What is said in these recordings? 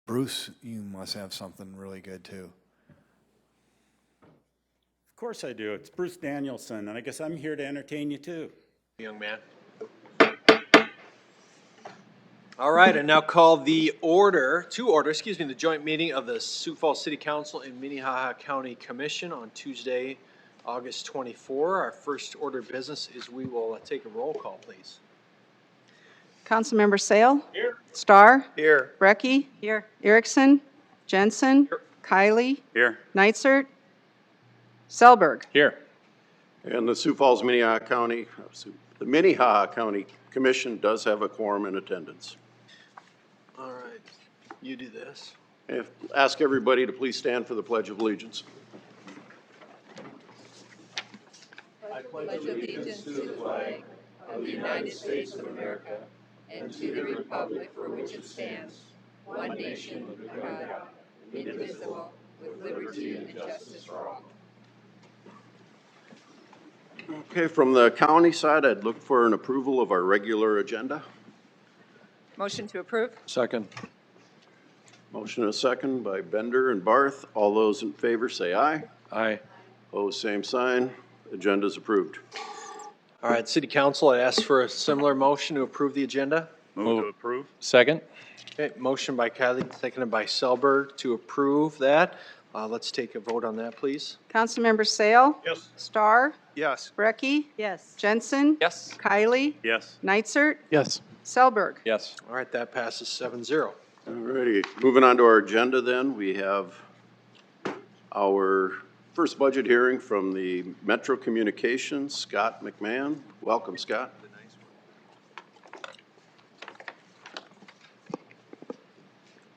Bruce, you must have something really good too. Of course I do. It's Bruce Danielson, and I guess I'm here to entertain you too. Young man. All right, and now call the the joint meeting of the Sioux Falls City Council and Minnehaha County Commission on Tuesday, August 24. Our first order of business is we will take a roll call, please. Councilmember Sale? Here. Starr? Here. Brecky? Here. Erickson? Jensen? Here. Kiley? Here. Neitzer? Selberg? Here. And the Sioux Falls Minnehaha County, the Minnehaha County Commission does have a quorum in attendance. All right, you do this. Ask everybody to please stand for the Pledge of Allegiance. I pledge allegiance to the flag of the United States of America and to the republic for which it stands, one nation under God, indivisible, with liberty and justice for all. Okay, from the county side, I'd look for an approval of our regular agenda. Motion to approve? Second. Motion and a second by Bender and Barth. All those in favor say aye. Aye. Opposed, same sign. Agenda is approved. All right, City Council, I ask for a similar motion to approve the agenda. Move to approve. Second. Okay, motion by Kiley, seconded by Selberg to approve that. Let's take a vote on that, please. Councilmember Sale? Yes. Starr? Yes. Brecky? Yes. Jensen? Yes. Kiley? Yes. Neitzer? Yes. Selberg? Yes. All right, that passes 7-0. All righty, moving on to our agenda then, we have our first budget hearing from the Metro Communications, Scott McMahon. Welcome, Scott.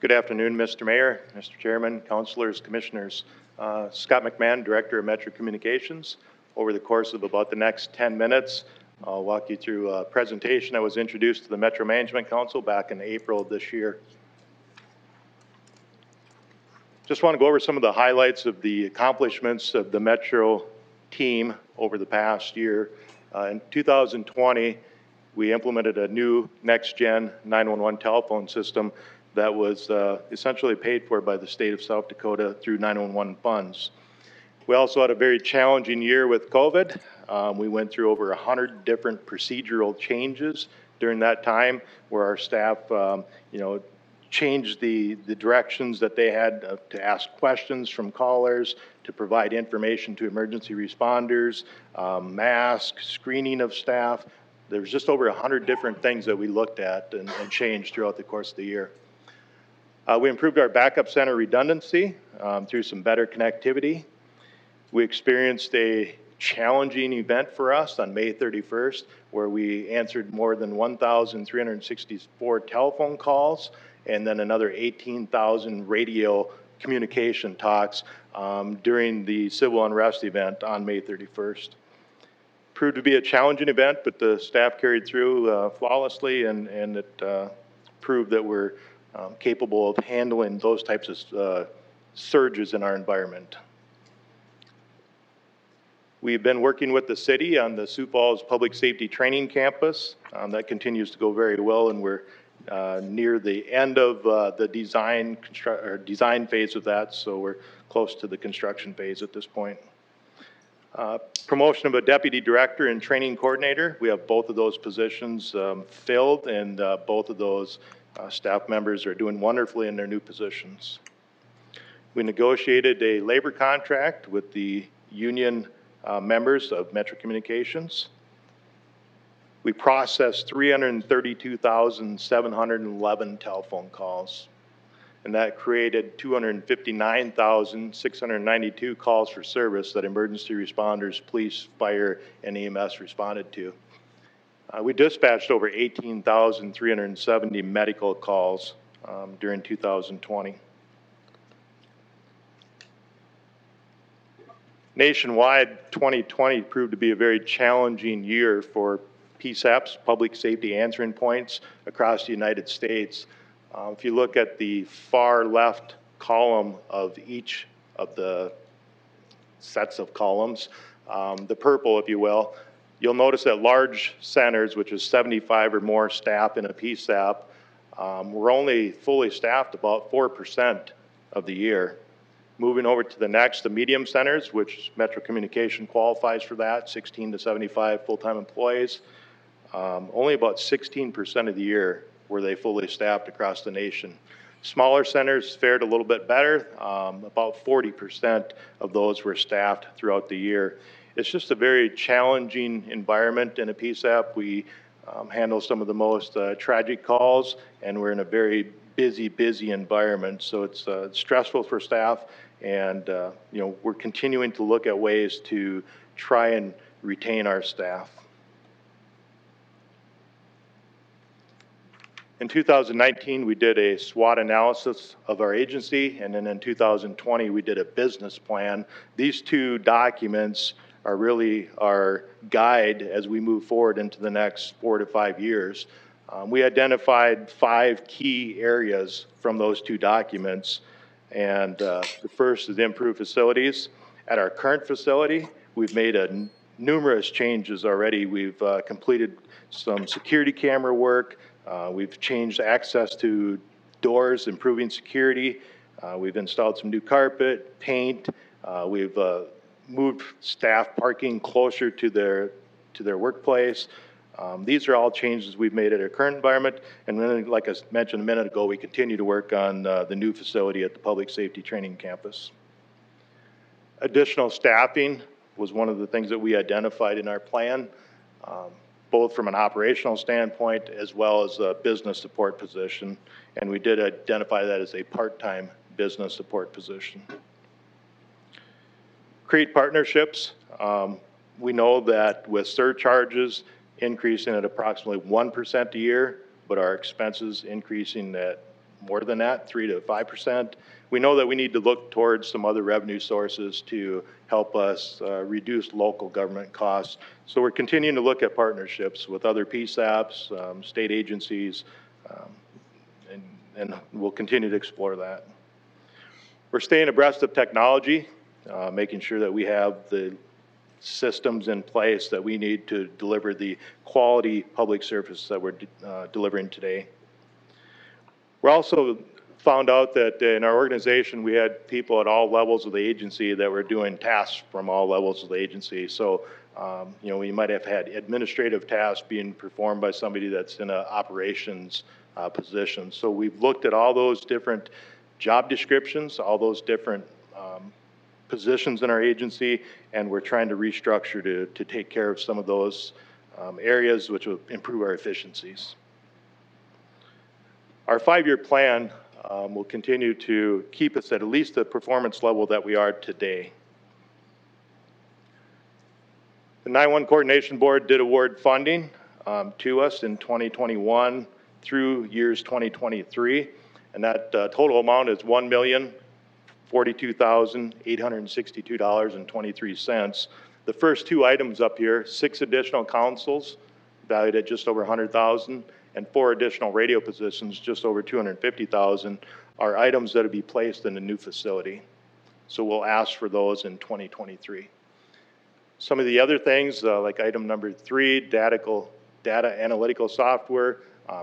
Good afternoon, Mr. Mayor, Mr. Chairman, councilors, commissioners. Scott McMahon, Director of Metro Communications. Over the course of about the next 10 minutes, I'll walk you through a presentation that was introduced to the Metro Management Council back in April of this year. Just want to go over some of the highlights of the accomplishments of the Metro team over the past year. In 2020, we implemented a new next-gen 911 telephone system that was essentially paid for by the state of South Dakota through 911 funds. We also had a very challenging year with COVID. We went through over 100 different procedural changes during that time where our staff, changed the directions that they had to ask questions from callers, to provide information to emergency responders, mask, screening of staff. There was just over 100 different things that we looked at and changed throughout the course of the year. We improved our backup center redundancy through some better connectivity. We experienced a challenging event for us on May 31st, where we answered more than 1,364 telephone calls and then another 18,000 radio communication talks during the civil unrest event on May 31st. Proved to be a challenging event, but the staff carried through flawlessly, and it proved that we're capable of handling those types of surges in our environment. We've been working with the city on the Sioux Falls Public Safety Training Campus. That continues to go very well, and we're near the end of the design phase of that, so we're close to the construction phase at this point. Promotion of a deputy director and training coordinator. We have both of those positions filled, and both of those staff members are doing wonderfully in their new positions. We negotiated a labor contract with the union members of Metro Communications. We processed 332,711 telephone calls, and that created 259,692 calls for service that emergency responders, police, fire, and EMS responded to. We dispatched over 18,370 medical calls during 2020. Nationwide, 2020 proved to be a very challenging year for PSAPs, public safety answering points, across the United States. If you look at the far left column of each of the sets of columns, the purple, if you will, you'll notice that large centers, which is 75 or more staff in a PSAP, We're only fully staffed about 4% of the year. Moving over to the next, the medium centers, which Metro Communication qualifies for that, 16 to 75 full-time employees. Only about 16% of the year were they fully staffed across the nation. Smaller centers fared a little bit better. About 40% of those were staffed throughout the year. It's just a very challenging environment in a PSAP. We handle some of the most tragic calls, and we're in a very busy environment. So it's stressful for staff, and we're continuing to look at ways to try and retain our staff. In 2019, we did a SWOT analysis of our agency, and then in 2020, we did a business plan. These two documents are really our guide as we move forward into the next 4 to 5 years. We identified 5 key areas from those two documents, and the first is improve facilities. At our current facility, we've made numerous changes already. We've completed some security camera work. We've changed access to doors, improving security. We've installed some new carpet, paint. We've moved staff parking closer to their workplace. These are all changes we've made at our current environment. And then, like I mentioned a minute ago, we continue to work on the new facility at the Public Safety Training Campus. Additional staffing was one of the things that we identified in our plan, both from an operational standpoint as well as a business support position. And we did identify that as a part-time business support position. Create partnerships. We know that with surcharges increasing at approximately 1% a year, but our expenses increasing at more than that, 3 to 5%. We know that we need to look towards some other revenue sources to help us reduce local government costs. So we're continuing to look at partnerships with other PSAPs, state agencies, and we'll continue to explore that. We're staying abreast of technology, making sure that we have the systems in place that we need to deliver the quality public service that we're delivering today. We're also found out that in our organization we had people at all levels of the agency that were doing tasks from all levels of the agency. So we might have had administrative tasks being performed by somebody that's in an operations position. So we've looked at all those different job descriptions, all those different positions in our agency, and we're trying to restructure to take care of some of those areas which will improve our efficiencies. Our 5-year plan will continue to keep us at least the performance level that we are today. The 9/1 Coordination Board did award funding to us in 2021 through years 2023, and that total amount is $1,042,862.23. The first 2 items up here, 6 additional councils valued at just over $100,000, and 4 additional radio positions just over $250,000 are items that will be placed in a new facility. So we'll ask for those in 2023. Some of the other things, like item number 3, data analytical software,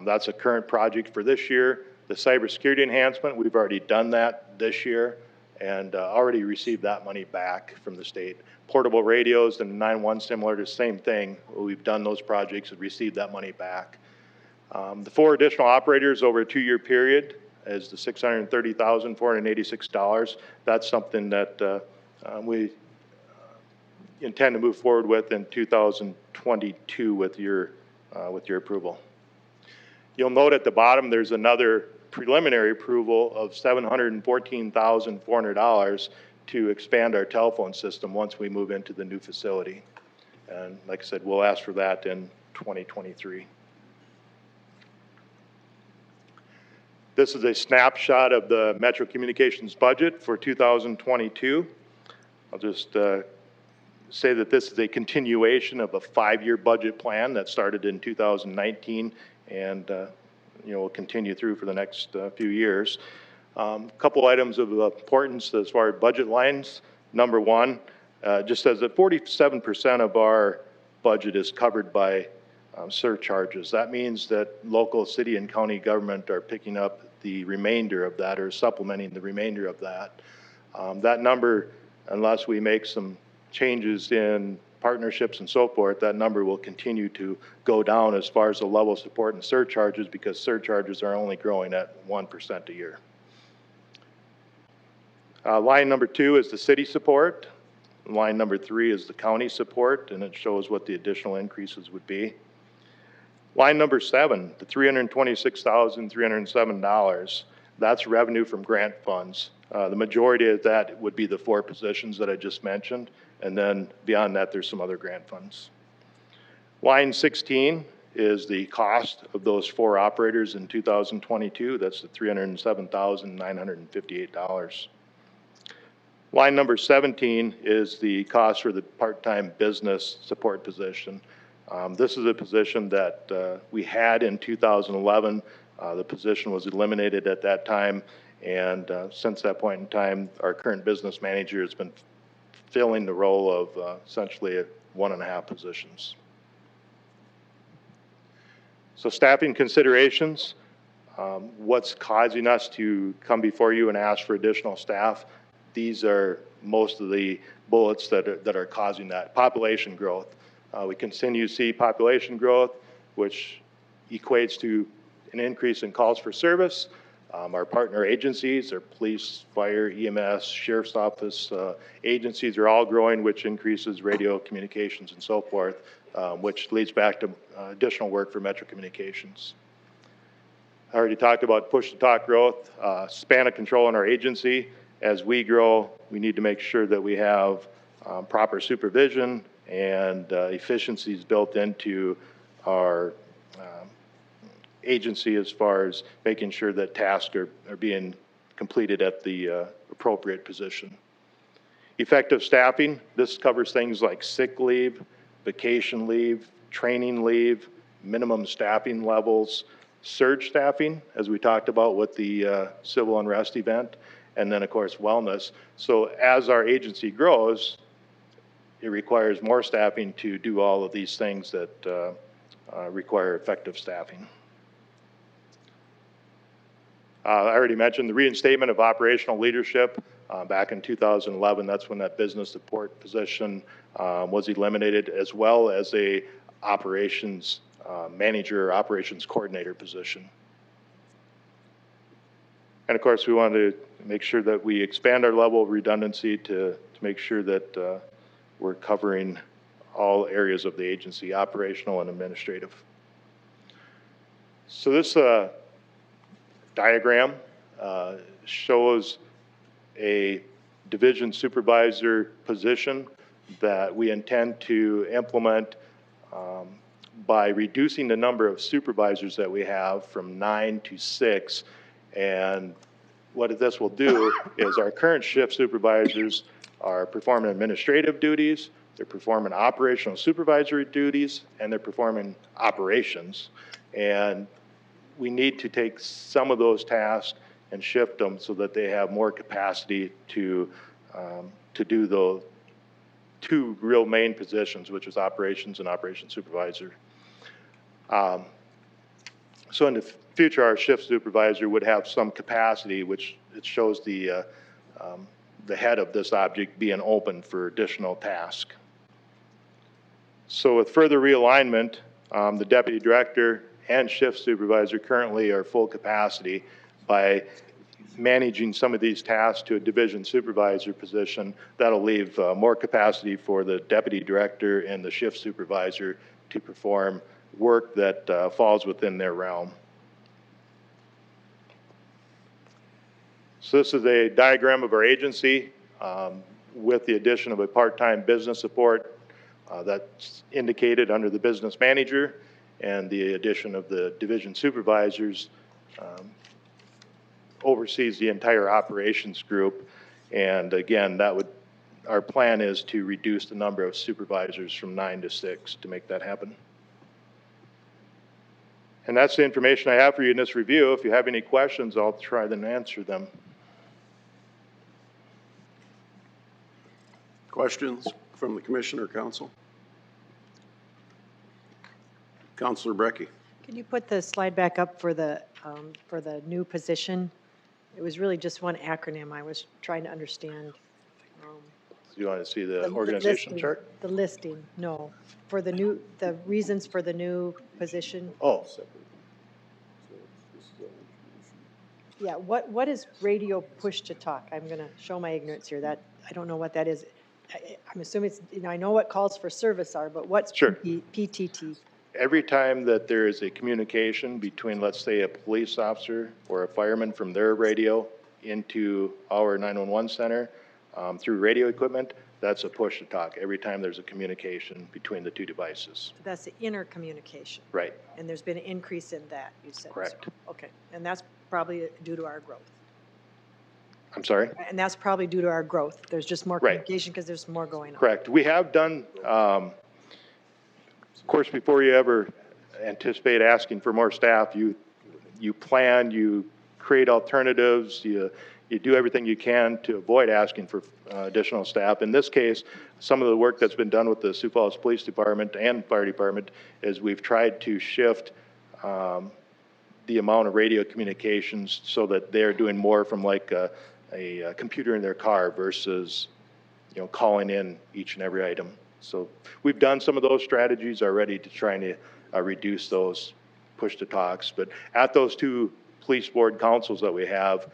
that's a current project for this year. The cybersecurity enhancement, we've already done that this year and already received that money back from the state. Portable radios and 9/1 similar to the same thing. We've done those projects and received that money back. The 4 additional operators over a 2-year period is the $630,486. That's something that we intend to move forward with in 2022 with your approval. You'll note at the bottom there's another preliminary approval of $714,400 to expand our telephone system once we move into the new facility. And like I said, we'll ask for that in 2023. This is a snapshot of the Metro Communications budget for 2022. I'll just say that this is a continuation of a 5-year budget plan that started in 2019 and will continue through for the next few years. A couple items of importance as far as budget lines. Number 1, just says that 47% of our budget is covered by surcharges. That means that local city and county government are picking up the remainder of that or supplementing the remainder of that. That number, unless we make some changes in partnerships and so forth, that number will continue to go down as far as the level of support and surcharges, because surcharges are only growing at 1% a year. Line number 2 is the city support. Line number 3 is the county support, and it shows what the additional increases would be. Line number 7, the $326,307, that's revenue from grant funds. The majority of that would be the 4 positions that I just mentioned, and then beyond that, there's some other grant funds. Line 16 is the cost of those 4 operators in 2022. That's the $307,958. Line number 17 is the cost for the part-time business support position. This is a position that we had in 2011. The position was eliminated at that time, and since that point in time, our current business manager has been filling the role of essentially 1.5 positions. So staffing considerations, what's causing us to come before you and ask for additional staff? These are most of the bullets that are causing that. Population growth. We continue to see population growth, which equates to an increase in calls for service. Our partner agencies, our police, fire, EMS, sheriff's office agencies are all growing, which increases radio communications and so forth, which leads back to additional work for Metro Communications. I already talked about push-to-talk growth, span of control in our agency. As we grow, we need to make sure that we have proper supervision and efficiencies built into our agency as far as making sure that tasks are being completed at the appropriate position. Effective staffing, this covers things like sick leave, vacation leave, training leave, minimum staffing levels, surge staffing, as we talked about with the civil unrest event, and then of course wellness. So as our agency grows, it requires more staffing to do all of these things that require effective staffing. I already mentioned the reinstatement of operational leadership back in 2011. That's when that business support position was eliminated, as well as a operations manager, operations coordinator position. And of course, we wanted to make sure that we expand our level of redundancy to make sure that we're covering all areas of the agency, operational and administrative. So this diagram shows a division supervisor position that we intend to implement by reducing the number of supervisors that we have from 9 to 6. And what this will do is our current shift supervisors are performing administrative duties, they're performing operational supervisory duties, and they're performing operations. And we need to take some of those tasks and shift them so that they have more capacity to do the 2 real main positions, which is operations and operations supervisor. So in the future, our shift supervisor would have some capacity, which it shows the head of this object being open for additional tasks. So with further realignment, the deputy director and shift supervisor currently are full capacity. By managing some of these tasks to a division supervisor position, that'll leave more capacity for the deputy director and the shift supervisor to perform work that falls within their realm. So this is a diagram of our agency with the addition of a part-time business support that's indicated under the business manager, and the addition of the division supervisors oversees the entire operations group. And again, our plan is to reduce the number of supervisors from 9 to 6 to make that happen. And that's the information I have for you in this review. If you have any questions, I'll try to answer them. Questions from the commission or council? Counselor Brecky. Can you put the slide back up for the new position? It was really just one acronym I was trying to understand. You want to see the The organization listing- chart? The listing, no. For the reasons for the new position. Oh, Yeah, what is radio push to talk? I'm going to show my ignorance here. That, I don't know what that is. I'm assuming it's, I know what calls for service are, but what's Sure. PTT? every time that there is a communication between, let's say, a police officer or a fireman from their radio into our 911 center through radio equipment, that's a push to talk, every time there's a communication between the two devices. That's the intercommunication. Right, And there's been an increase in that, you said. correct. Okay, and that's probably due to our growth. I'm sorry? And that's probably due to our growth. There's just more Right. communication because there's more going on. Correct. We have done, of course, before you ever anticipate asking for more staff, you plan, you create alternatives, you do everything you can to avoid asking for additional staff. In this case, some of the work that's been done with the Sioux Falls Police Department and Fire Department is we've tried to shift the amount of radio communications so that they're doing more from like a computer in their car versus, calling in each and every item. So we've done some of those strategies already to try and reduce those push to talks. But at those two police board councils that we have,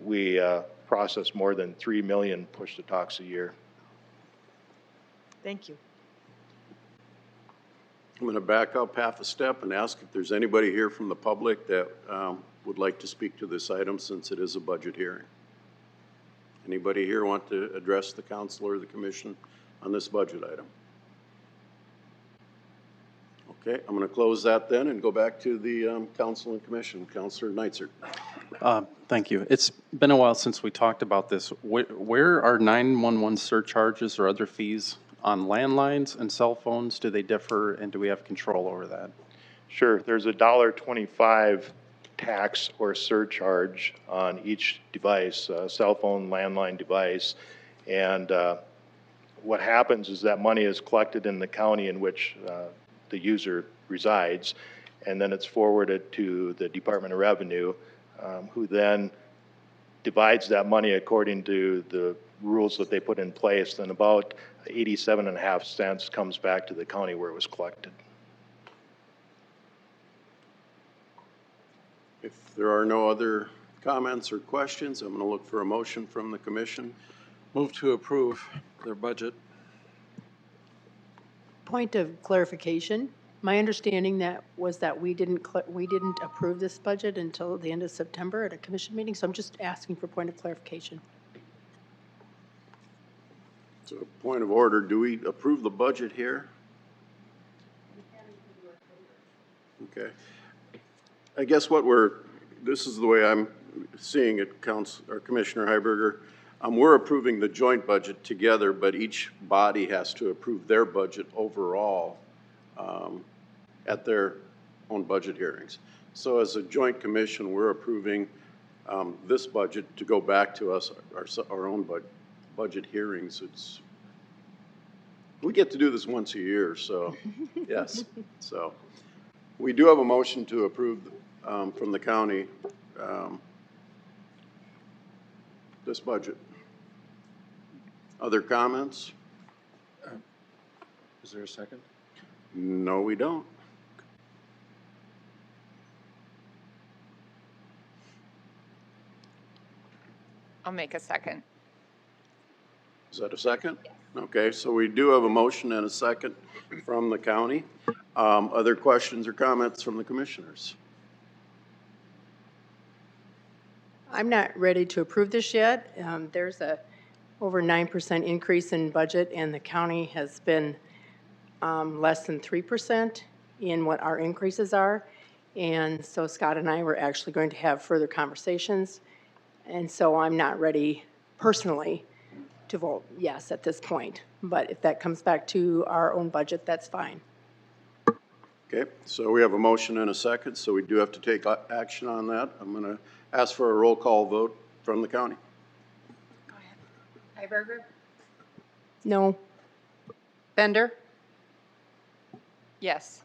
we process more than 3 million push to talks a year. Thank you. I'm going to back up half a step and ask if there's anybody here from the public that would like to speak to this item since it is a budget hearing. Anybody here want to address the council or the commission on this budget item? Okay, I'm going to close that then and go back to the council and commission. Councilor Neitzer. Thank you. It's been a while since we talked about this. Where are 911 surcharges or other fees on landlines and cell phones? Do they differ, and do we have control over that? Sure, there's a $1.25 tax or surcharge on each device, cell phone, landline device. And what happens is that money is collected in the county in which the user resides, and then it's forwarded to the Department of Revenue, who then divides that money according to the rules that they put in place. Then about 87.5 cents comes back to the county where it was collected. If there are no other comments or questions, I'm going to look for a motion from the commission. Move to approve their budget. Point of clarification, my understanding that was that we didn't approve this budget until the end of September at a commission meeting, so I'm just asking for point of clarification. So point of order, do we approve the budget here? Okay. I guess this is the way I'm seeing it, Commissioner Heiberger. We're approving the joint budget together, but each body has to approve their budget overall at their own budget hearings. So as a joint commission, we're approving this budget to go back to us, our own budget hearings. We get to do this once a year, so yes. So we do have a motion to approve from the county this budget. Other comments? Is there a second? No, we don't. I'll make a second. Is that a second? Okay, so we do have a motion and a second from the county. Other questions or comments from the commissioners? I'm not ready to approve this yet. There's a over 9% increase in budget, and the county has been less than 3% in what our increases are. And so Scott and I were actually going to have further conversations. And so I'm not ready personally to vote yes at this point. But if that comes back to our own budget, that's fine. Okay, so we have a motion and a second, so we do have to take action on that. I'm going to ask for a roll call vote from the county. Go ahead. Heiberger? No. Bender? Yes.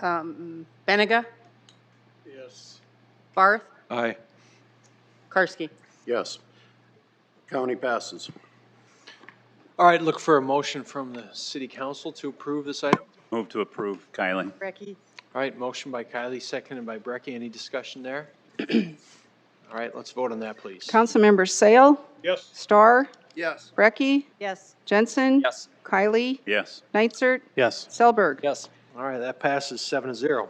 Benega? Yes. Barth? Aye. Karski? Yes. County passes. All right, look for a motion from the city council to approve this item. Move to approve. Kylie. Brecky? All right, motion by Kylie, seconded by Brecky. Any discussion there? All right, let's vote on that, please. Councilmembers Sale, Yes. Starr, Yes. Brecky, Yes. Jensen. Yes. Kylie, Yes. Nitzert, Yes. Selberg. Yes. All right, that passes 7-0.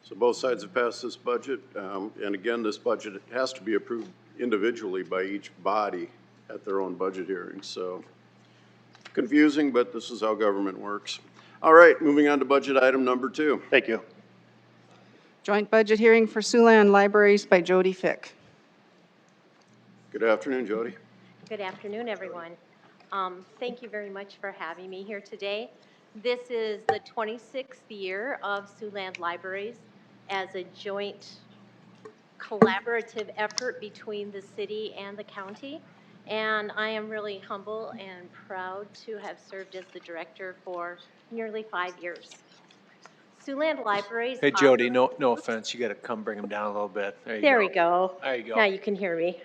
So both sides have passed this budget, and again, this budget has to be approved individually by each body at their own budget hearing, so confusing, but this is how government works. All right, moving on to budget item number 2. Thank you. Joint budget hearing for Siouxland Libraries by Jody Fick. Good afternoon, Jody. Good afternoon, everyone. Thank you very much for having me here today. This is the 26th year of Siouxland Libraries as a joint collaborative effort between the city and the county. And I am really humble and proud to have served as the director for nearly 5 years. Siouxland Libraries. Hey, Jody, no offense. You got to come bring them down a little bit. There we go. There you go. Now you can hear me.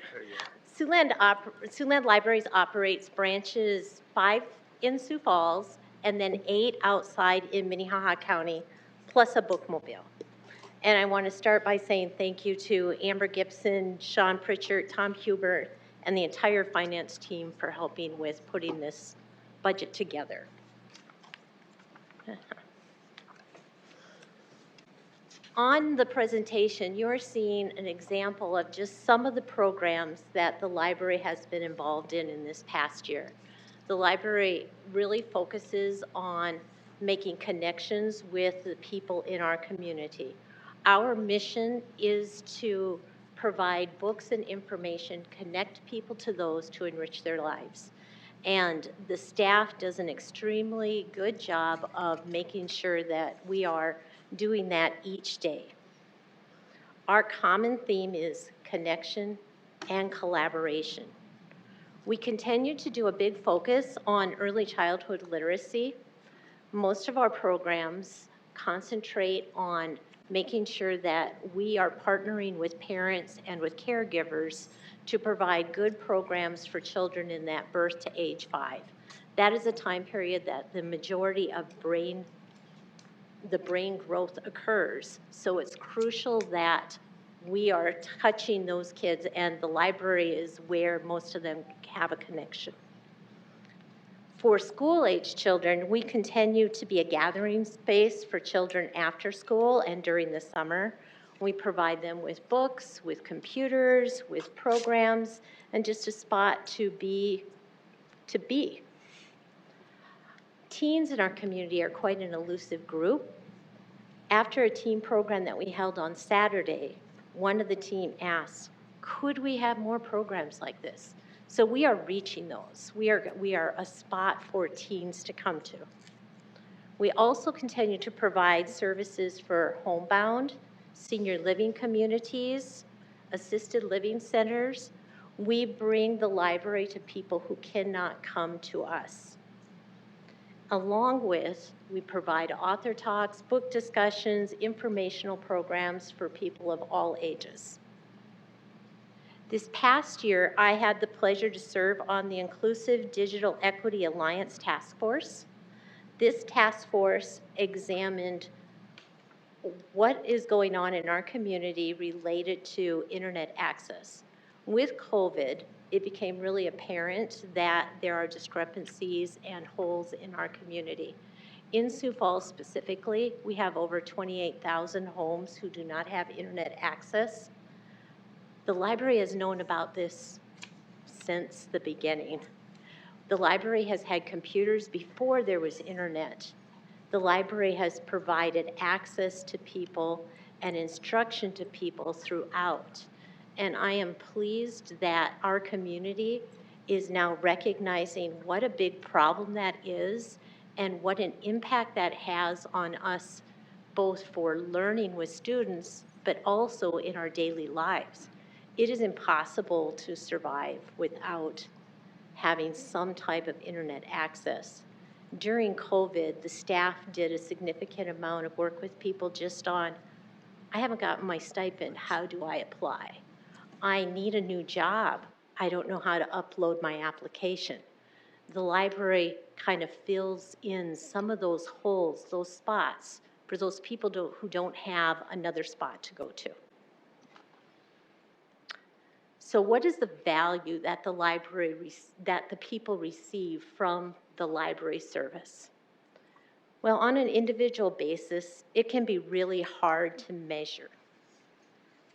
Siouxland Libraries operates branches 5 in Sioux Falls and then 8 outside in Minnehaha County, plus a bookmobile. And I want to start by saying thank you to Amber Gibson, Sean Pritchard, Tom Hubert, and the entire finance team for helping with putting this budget together. On the presentation, you're seeing an example of just some of the programs that the library has been involved in this past year. The library really focuses on making connections with the people in our community. Our mission is to provide books and information, connect people to those to enrich their lives. And the staff does an extremely good job of making sure that we are doing that each day. Our common theme is connection and collaboration. We continue to do a big focus on early childhood literacy. Most of our programs concentrate on making sure that we are partnering with parents and with caregivers to provide good programs for children in that birth to age 5. That is a time period that the majority of the brain growth occurs. So it's crucial that we are touching those kids, and the library is where most of them have a connection. For school-age children, we continue to be a gathering space for children after school and during the summer. We provide them with books, with computers, with programs, and just a spot to be. Teens in our community are quite an elusive group. After a teen program that we held on Saturday, one of the team asked, could we have more programs like this? So we are reaching those. We are a spot for teens to come to. We also continue to provide services for homebound, senior living communities, assisted living centers. We bring the library to people who cannot come to us. Along with, we provide author talks, book discussions, informational programs for people of all ages. This past year, I had the pleasure to serve on the Inclusive Digital Equity Alliance Task Force. This task force examined what is going on in our community related to internet access. With COVID, it became really apparent that there are discrepancies and holes in our community. In Sioux Falls specifically, we have over 28,000 homes who do not have internet access. The library has known about this since the beginning. The library has had computers before there was internet. The library has provided access to people and instruction to people throughout. And I am pleased that our community is now recognizing what a big problem that is and what an impact that has on us, both for learning with students, but also in our daily lives. It is impossible to survive without having some type of internet access. During COVID, the staff did a significant amount of work with people just on, I haven't gotten my stipend, how do I apply? I need a new job, I don't know how to upload my application. The library kind of fills in some of those holes, those spots, for those people who don't have another spot to go to. So what is the value that the library, that the people receive from the library service? Well, on an individual basis, it can be really hard to measure.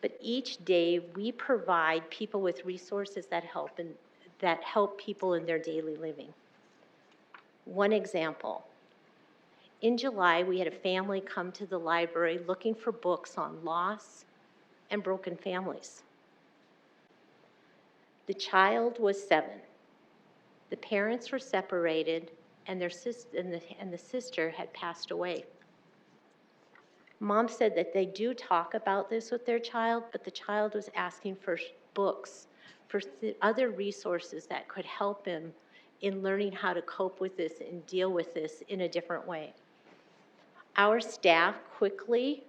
But each day we provide people with resources that help people in their daily living. One example, in July, we had a family come to the library looking for books on loss and broken families. The child was 7. The parents were separated, and the sister had passed away. Mom said that they do talk about this with their child, but the child was asking for books, for other resources that could help him in learning how to cope with this and deal with this in a different way. Our staff quickly,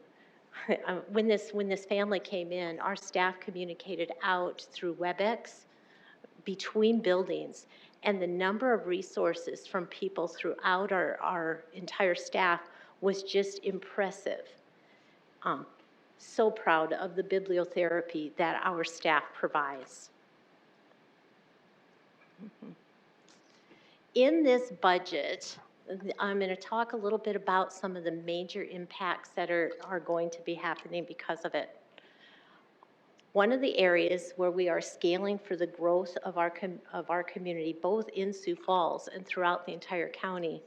when this family came in, our staff communicated out through WebEx between buildings, and the number of resources from people throughout our entire staff was just impressive. So proud of the bibliotherapy that our staff provides. In this budget, I'm going to talk a little bit about some of the major impacts that are going to be happening because of it. One of the areas where we are scaling for the growth of our community, both in Sioux Falls and throughout the entire county,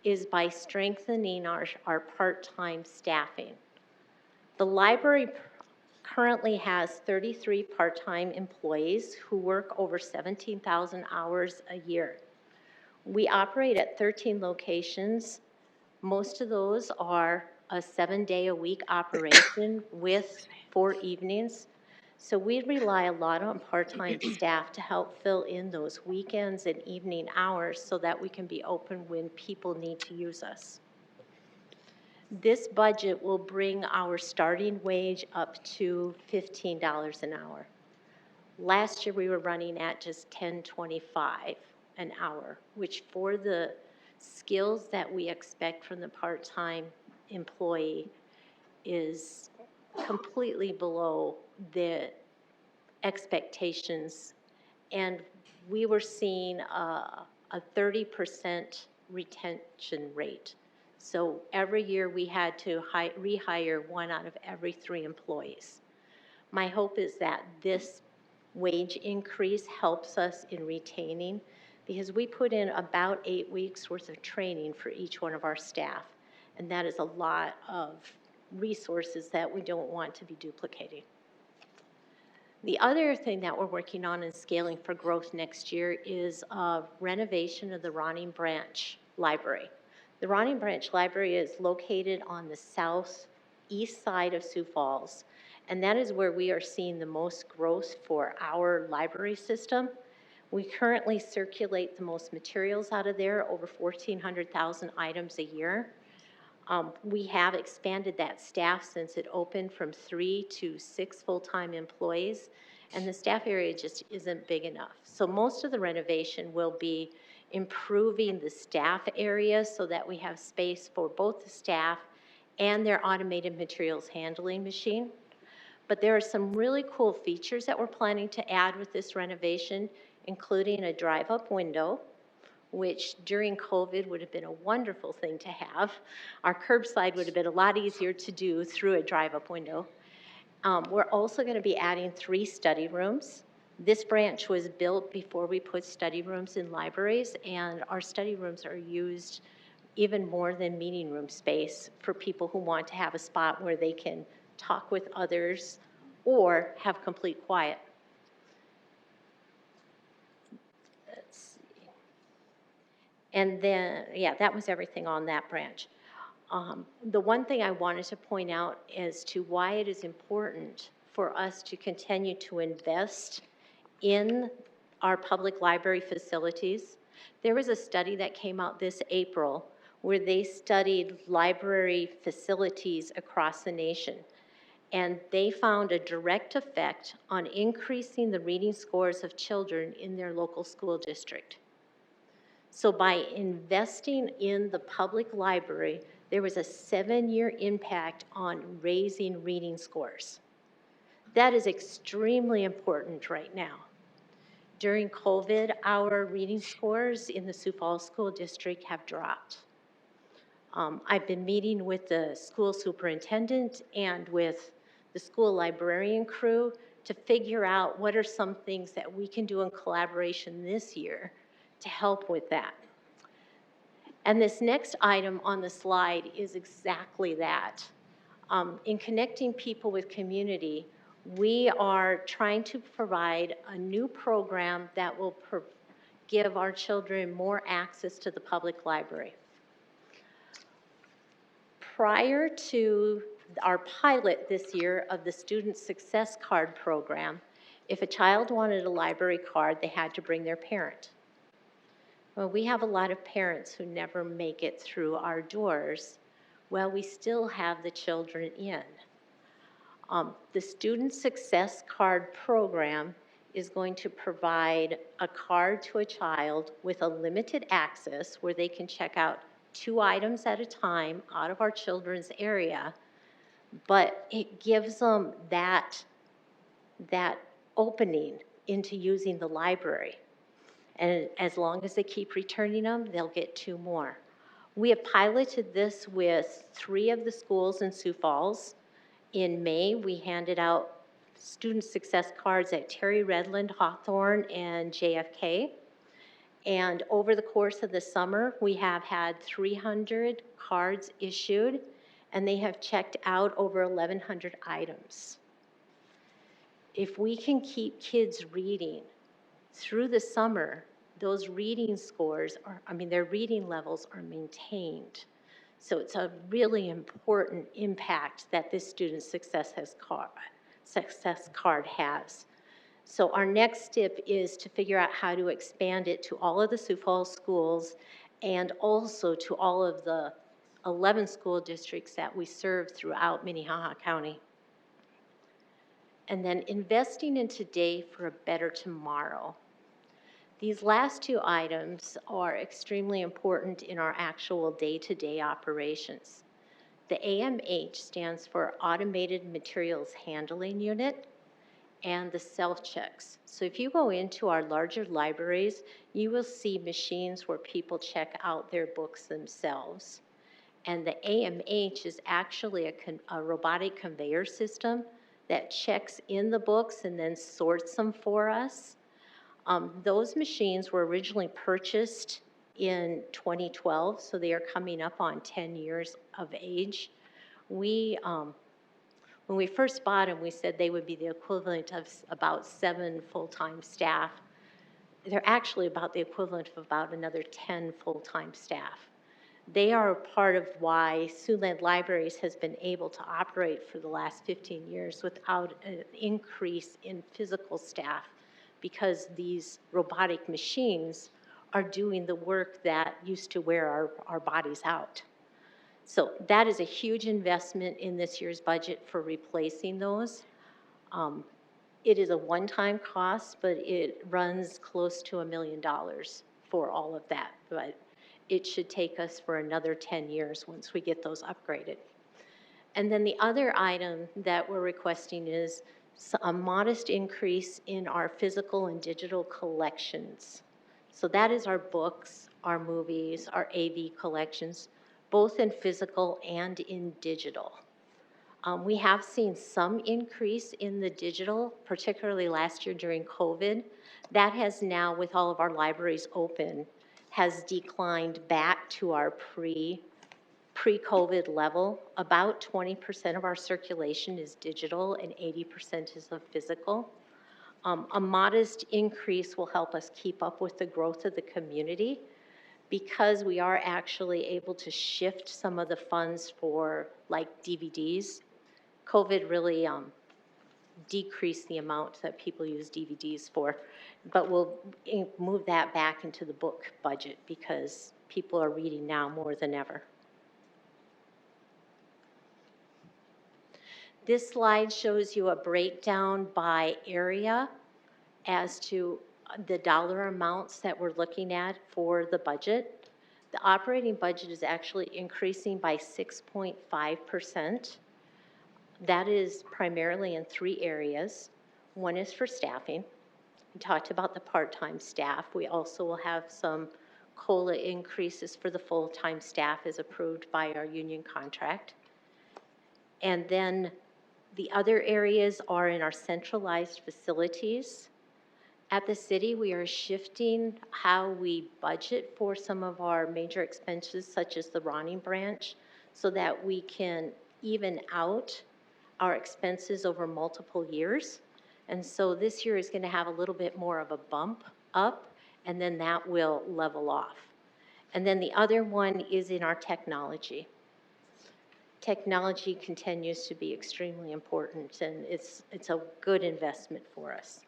is by strengthening our part-time staffing. The library currently has 33 part-time employees who work over 17,000 hours a year. We operate at 13 locations. Most of those are a 7-day-a-week operation with 4 evenings. So we rely a lot on part-time staff to help fill in those weekends and evening hours so that we can be open when people need to use us. This budget will bring our starting wage up to $15 an hour. Last year we were running at just $10.25 an hour, which for the skills that we expect from the part-time employee is completely below the expectations. And we were seeing a 30% retention rate. So every year we had to rehire 1 out of every 3 employees. My hope is that this wage increase helps us in retaining, because we put in about 8 weeks worth of training for each one of our staff. And that is a lot of resources that we don't want to be duplicating. The other thing that we're working on in scaling for growth next year is a renovation of the Ronin branch library. The Ronin branch library is located on the southeast side of Sioux Falls, and that is where we are seeing the most growth for our library system. We currently circulate the most materials out of there, over 1,400,000 items a year. We have expanded that staff since it opened from 3 to 6 full-time employees, and the staff area just isn't big enough. So most of the renovation will be improving the staff area so that we have space for both the staff and their automated materials handling machine. But there are some really cool features that we're planning to add with this renovation, including a drive-up window, which during COVID would have been a wonderful thing to have. Our curbside would have been a lot easier to do through a drive-up window. We're also going to be adding 3 study rooms. This branch was built before we put study rooms in libraries, and our study rooms are used even more than meeting room space for people who want to have a spot where they can talk with others or have complete quiet. Let's see. And then, yeah, that was everything on that branch. The one thing I wanted to point out as to why it is important for us to continue to invest in our public library facilities. There was a study that came out this April where they studied library facilities across the nation. And they found a direct effect on increasing the reading scores of children in their local school district. So by investing in the public library, there was a 7-year impact on raising reading scores. That is extremely important right now. During COVID, our reading scores in the Sioux Falls School District have dropped. I've been meeting with the school superintendent and with the school librarian crew to figure out what are some things that we can do in collaboration this year to help with that. And this next item on the slide is exactly that. In connecting people with community, we are trying to provide a new program that will give our children more access to the public library. Prior to our pilot this year of the Student Success Card program, if a child wanted a library card, they had to bring their parent. Well, we have a lot of parents who never make it through our doors. Well, we still have the children in. The Student Success Card program is going to provide a card to a child with a limited access where they can check out 2 items at a time out of our children's area, but it gives them that opening into using the library. And as long as they keep returning them, they'll get 2 more. We have piloted this with 3 of the schools in Sioux Falls. In May, we handed out student success cards at Terry Redland, Hawthorne, and JFK. And over the course of the summer, we have had 300 cards issued, and they have checked out over 1,100 items. If we can keep kids reading through the summer, those reading scores their reading levels are maintained. So it's a really important impact that this student success card has. So our next step is to figure out how to expand it to all of the Sioux Falls schools and also to all of the 11 school districts that we serve throughout Minnehaha County. And then investing in today for a better tomorrow. These last 2 items are extremely important in our actual day-to-day operations. The AMH stands for Automated Materials Handling Unit, and the self-checks. So if you go into our larger libraries, you will see machines where people check out their books themselves. And the AMH is actually a robotic conveyor system that checks in the books and then sorts them for us. Those machines were originally purchased in 2012, so they are coming up on 10 years of age. When we first bought them, we said they would be the equivalent of about 7 full-time staff. They're actually about the equivalent of about another 10 full-time staff. They are a part of why Siouxland Libraries has been able to operate for the last 15 years without an increase in physical staff, because these robotic machines are doing the work that used to wear our bodies out. So that is a huge investment in this year's budget for replacing those. It is a one-time cost, but it runs close to $1 million for all of that. But it should take us for another 10 years once we get those upgraded. And then the other item that we're requesting is a modest increase in our physical and digital collections. So that is our books, our movies, our AV collections, both in physical and in digital. We have seen some increase in the digital, particularly last year during COVID. That has now, with all of our libraries open, has declined back to our pre-COVID level. About 20% of our circulation is digital and 80% is of physical. A modest increase will help us keep up with the growth of the community, because we are actually able to shift some of the funds for like DVDs. COVID really decrease the amount that people use DVDs for. But we'll move that back into the book budget because people are reading now more than ever. This slide shows you a breakdown by area as to the dollar amounts that we're looking at for the budget. The operating budget is actually increasing by 6.5%. That is primarily in 3 areas. One is for staffing. We talked about the part-time staff. We also will have some COLA increases for the full-time staff as approved by our union contract. And then the other areas are in our centralized facilities. At the city, we are shifting how we budget for some of our major expenses, such as the Ronin branch, so that we can even out our expenses over multiple years. And so this year is going to have a little bit more of a bump up, and then that will level off. And then the other one is in our technology. Technology continues to be extremely important, and it's a good investment for us.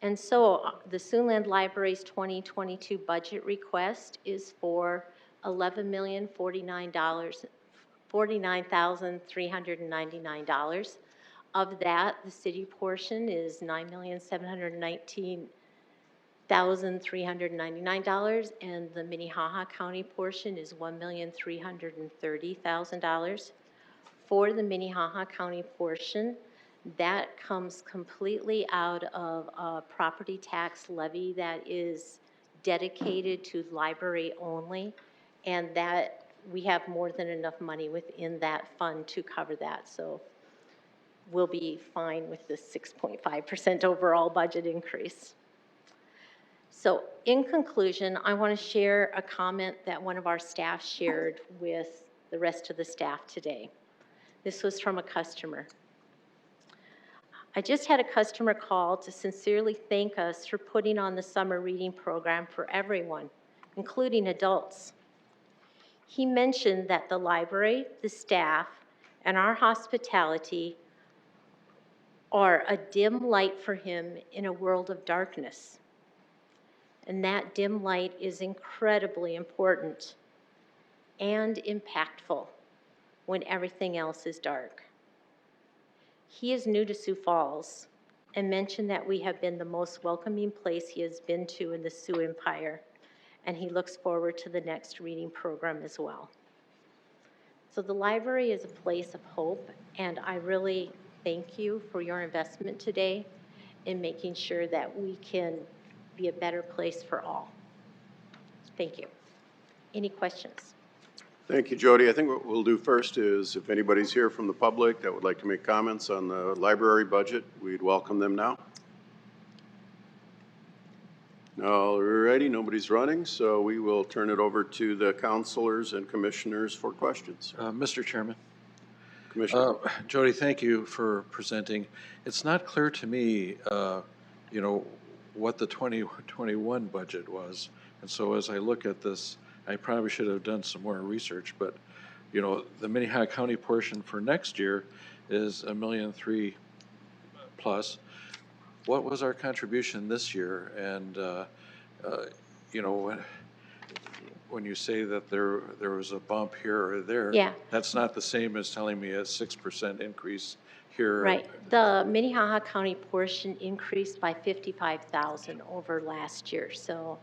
And so the Siouxland Library's 2022 budget request is for $11,049,399. Of that, the city portion is $9,719,399, and the Minnehaha County portion is $1,330,000. For the Minnehaha County portion, that comes completely out of a property tax levy that is dedicated to library only, and that we have more than enough money within that fund to cover that. So we'll be fine with the 6.5% overall budget increase. So in conclusion, I want to share a comment that one of our staff shared with the rest of the staff today. This was from a customer. I just had a customer call to sincerely thank us for putting on the summer reading program for everyone, including adults. He mentioned that the library, the staff, and our hospitality are a dim light for him in a world of darkness. And that dim light is incredibly important and impactful when everything else is dark. He is new to Sioux Falls and mentioned that we have been the most welcoming place he has been to in the Sioux Empire, and he looks forward to the next reading program as well. So the library is a place of hope, and I really thank you for your investment today in making sure that we can be a better place for all. Thank you. Any questions? Thank you, Jody. I think what we'll do first is if anybody's here from the public that would like to make comments on the library budget, we'd welcome them now. All righty, nobody's running, so we will turn it over to the councilors and commissioners for questions. Mr. Chairman. Commissioner. Jody, thank you for presenting. It's not clear to me, you know, what the 2021 budget was. And so as I look at this, I probably should have done some more research, but, you know, the Minnehaha County portion for next year is $1.3 million plus. What was our contribution this year? And, you know, when you say that there was a bump here or there, Yeah. that's not the same as telling me a 6% increase here. Right. The Minnehaha County portion increased by $55,000 over last year. So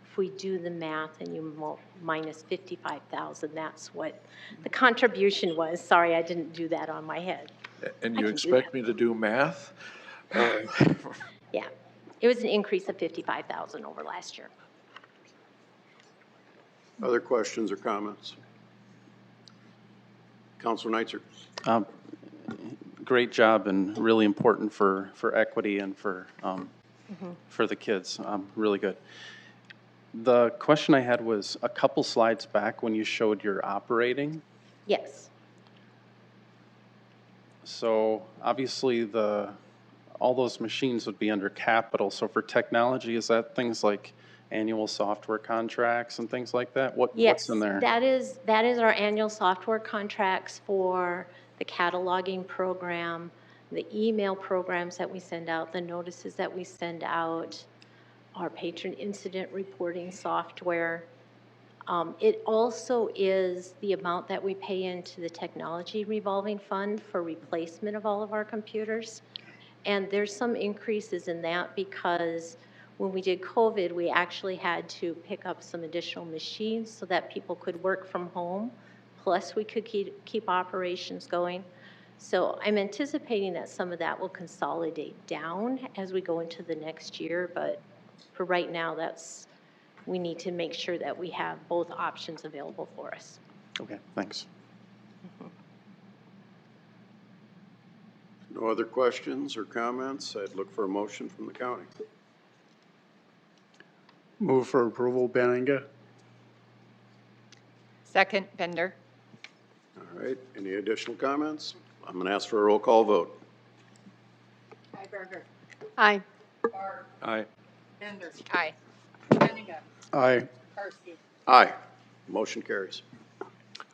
if we do the math and you minus $55,000, that's what the contribution was. Sorry, I didn't do that on my head. And you expect me to do math? Yeah, it was an increase of $55,000 over last year. Other questions or comments? Councilor Neitzer. Great job and really important for equity and for the kids. Really good. The question I had was a couple slides back when you showed your operating. Yes. So obviously the all those machines would be under capital. So for technology, is that things like annual software contracts and things like that? What's in there? Yes, that is our annual software contracts for the cataloging program, the email programs that we send out, the notices that we send out, our patron incident reporting software. It also is the amount that we pay into the technology revolving fund for replacement of all of our computers. And there's some increases in that because when we did COVID, we actually had to pick up some additional machines so that people could work from home, plus we could keep operations going. So I'm anticipating that some of that will consolidate down as we go into the next year, but for right now, we need to make sure that we have both options available for us. Okay, thanks. No other questions or comments? I'd look for a motion from the county. Move for approval, Benninga. Second, Bender. All right, any additional comments? I'm going to ask for a roll call vote. Hiberger. Aye. Aye. Bender. Aye. Benninga. Aye. Karski. Aye. Motion carries.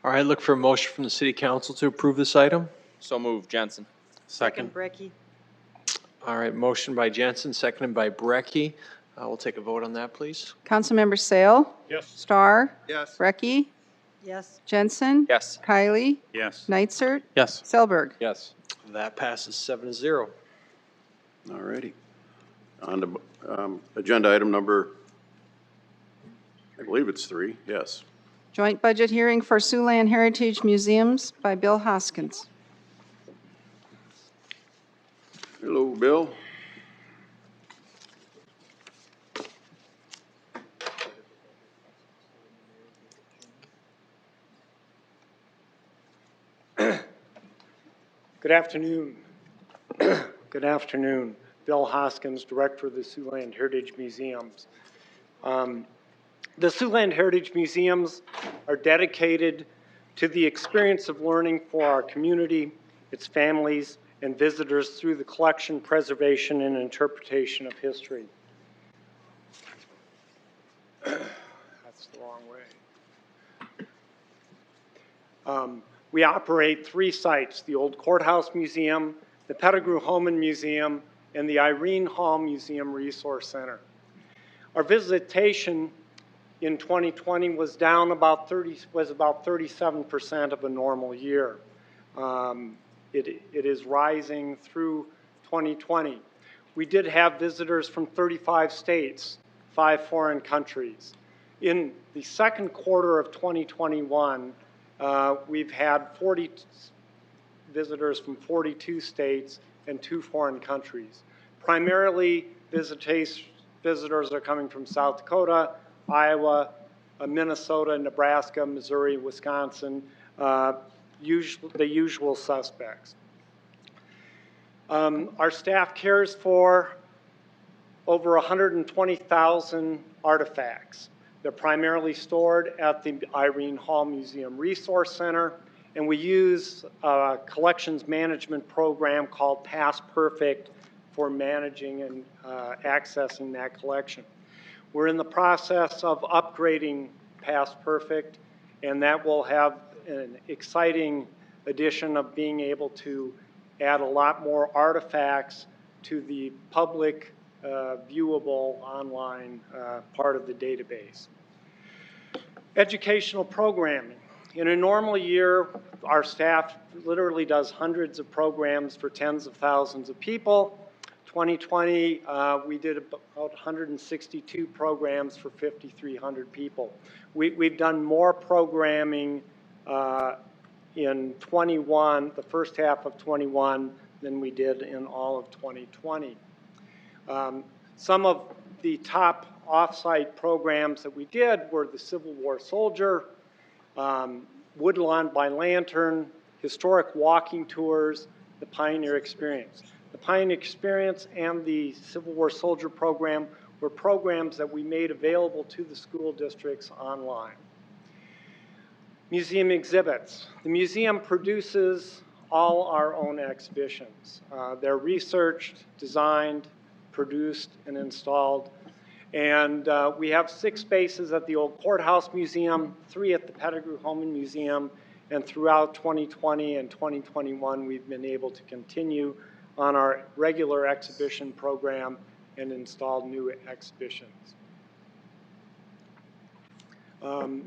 All right, look for a motion from the city council to approve this item. So move, Jensen. Second. Brecky. All right, motion by Jensen, seconded by Brecky. We'll take a vote on that, please. Councilmember Sale? Yes. Star? Yes. Brecky? Yes. Jensen? Yes. Kylie? Yes. Nitzert? Yes. Selberg? Yes. That passes 7-0. All righty. On to agenda item number, I believe it's 3, yes. Joint budget hearing for Siouxland Heritage Museums by Bill Hoskins. Hello, Bill. Good afternoon. Good afternoon. Bill Hoskins, Director of the Siouxland Heritage Museums. The Siouxland Heritage Museums are dedicated to the experience of learning for our community, its families, and visitors through the collection, preservation, and interpretation of history. That's the wrong way. We operate 3 sites, the Old Courthouse Museum, the Pettigrew Homan Museum, and the Irene Hall Museum Resource Center. Our visitation in 2020 was down about 37% of a normal year. It is rising through 2020. We did have visitors from 35 states, 5 foreign countries. In the second quarter of 2021, we've had 40 visitors from 42 states and 2 foreign countries. Primarily, visitors are coming from South Dakota, Iowa, Minnesota, Nebraska, Missouri, Wisconsin, the usual suspects. Our staff cares for over 120,000 artifacts. They're primarily stored at the Irene Hall Museum Resource Center, and we use a collections management program called Past Perfect for managing and accessing that collection. We're in the process of upgrading Past Perfect, and that will have an exciting addition of being able to add a lot more artifacts to the public viewable online part of the database. Educational programming. In a normal year, our staff literally does hundreds of programs for tens of thousands of people. 2020, we did about 162 programs for 5,300 people. We've done more programming in 21, the first half of 21, than we did in all of 2020. Some of the top off-site programs that we did were the Civil War Soldier, Woodlawn by Lantern, historic walking tours, the Pioneer Experience. The Pioneer Experience and the Civil War Soldier program were programs that we made available to the school districts online. Museum exhibits. The museum produces all our own exhibitions. They're researched, designed, produced, and installed. And we have 6 spaces at the Old Courthouse Museum, 3 at the Pettigrew Homan Museum, and throughout 2020 and 2021, we've been able to continue on our regular exhibition program and install new exhibitions.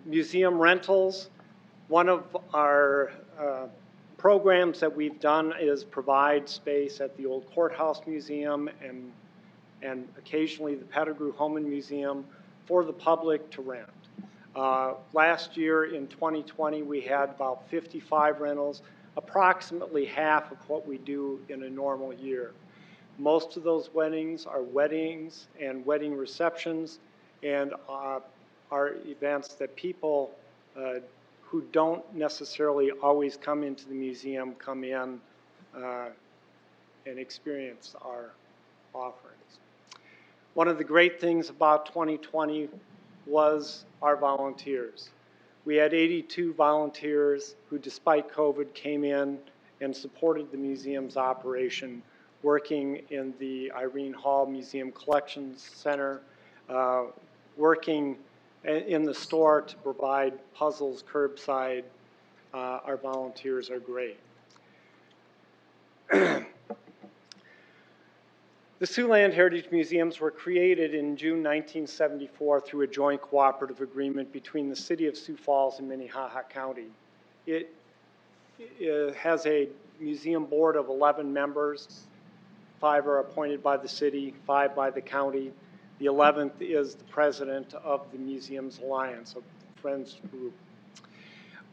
Museum rentals. One of our programs that we've done is provide space at the Old Courthouse Museum and occasionally the Pettigrew Homan Museum for the public to rent. Last year in 2020, we had about 55 rentals, approximately half of what we do in a normal year. Most of those weddings are weddings and wedding receptions and are events that people who don't necessarily always come into the museum come in and experience our offerings. One of the great things about 2020 was our volunteers. We had 82 volunteers who, despite COVID, came in and supported the museum's operation, working in the Irene Hall Museum Collections Center, working in the store to provide puzzles curbside. Our volunteers are great. The Siouxland Heritage Museums were created in June 1974 through a joint cooperative agreement between the City of Sioux Falls and Minnehaha County. It has a museum board of 11 members. 5 are appointed by the city, 5 by the county. The 11th is the president of the Museums Alliance, a friends group.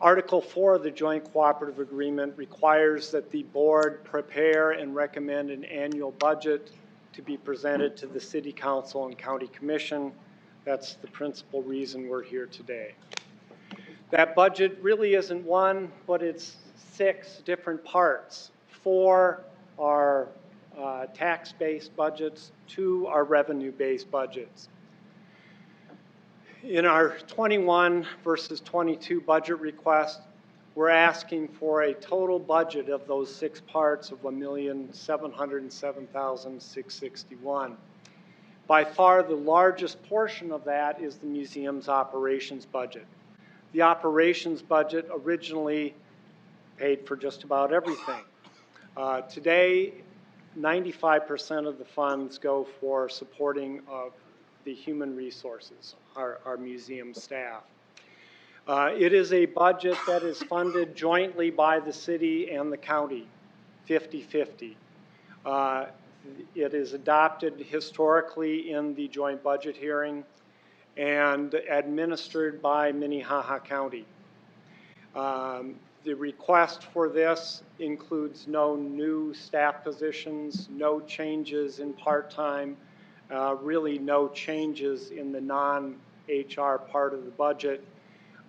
Article 4 of the Joint Cooperative Agreement requires that the board prepare and recommend an annual budget to be presented to the City Council and County Commission. That's the principal reason we're here today. That budget really isn't one, but it's 6 different parts. 4 are tax-based budgets, 2 are revenue-based budgets. In our 21 versus 22 budget request, we're asking for a total budget of those 6 parts of $1,707,661. By far the largest portion of that is the museum's operations budget. The operations budget originally paid for just about everything. Today, 95% of the funds go for supporting of the human resources, our museum staff. It is a budget that is funded jointly by the city and the county, 50-50. It is adopted historically in the joint budget hearing and administered by Minnehaha County. The request for this includes no new staff positions, no changes in part-time, really no changes in the non-HR part of the budget.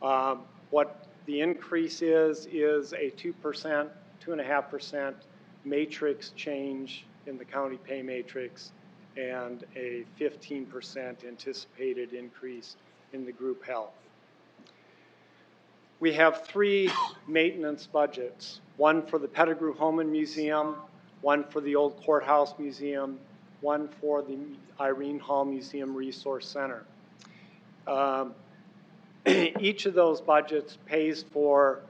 What the increase is a 2.5% matrix change in the county pay matrix and a 15% anticipated increase in the group health. We have 3 maintenance budgets, one for the Pettigrew Homan Museum, one for the Old Courthouse Museum, one for the Irene Hall Museum Resource Center. Each of those budgets pays for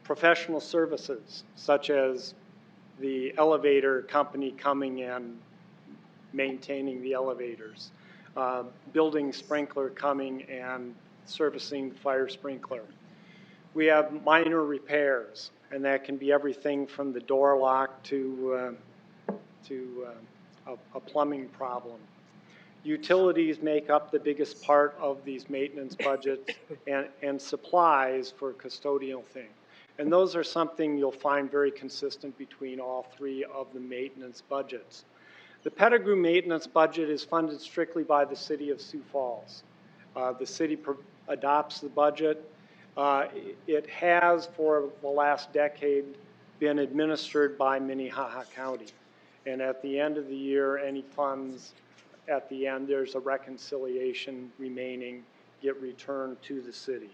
professional services, such as the elevator company coming in, maintaining the elevators, building sprinkler coming and servicing the fire sprinkler. We have minor repairs, and that can be everything from the door lock to a plumbing problem. Utilities make up the biggest part of these maintenance budgets and supplies for custodial things. And those are something you'll find very consistent between all 3 of the maintenance budgets. The Pettigrew maintenance budget is funded strictly by the City of Sioux Falls. The city adopts the budget. It has, for the last decade, been administered by Minnehaha County. And at the end of the year, any funds at the end, there's a reconciliation remaining, get returned to the city.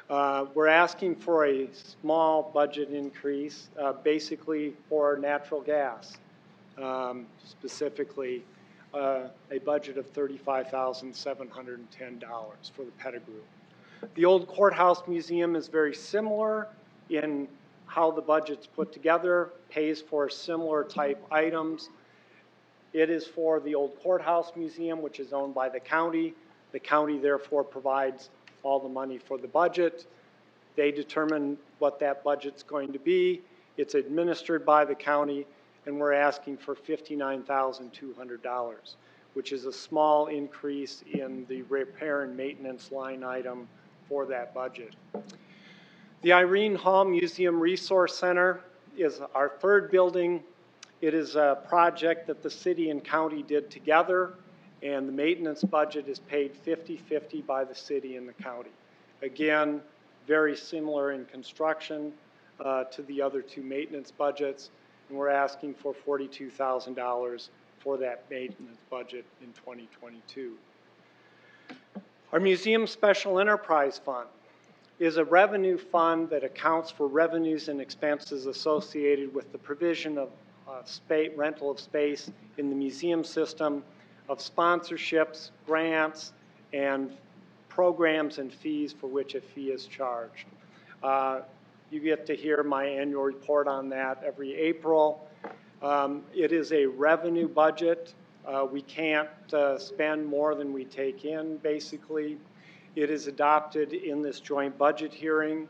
We're asking for a small budget increase, basically for natural gas, specifically a budget of $35,710 for the Pettigrew. The old courthouse museum is very similar in how the budget's put together, pays for similar type items. It is for the old courthouse museum, which is owned by the county. The county therefore provides all the money for the budget. They determine what that budget's going to be. It's administered by the county, and we're asking for $59,200, which is a small increase in the repair and maintenance line item for that budget. The Irene Hall Museum Resource Center is our third building. It is a project that the city and county did together, and the maintenance budget is paid 50-50 by the city and the county. Again, very similar in construction to the other two maintenance budgets, and we're asking for $42,000 for that maintenance budget in 2022. Our Museum Special Enterprise Fund is a revenue fund that accounts for revenues and expenses associated with the provision of rental of space in the museum system, of sponsorships, grants, and programs and fees for which a fee is charged. You get to hear my annual report on that every April. It is a revenue budget. We can't spend more than we take in, basically. It is adopted in this joint budget hearing,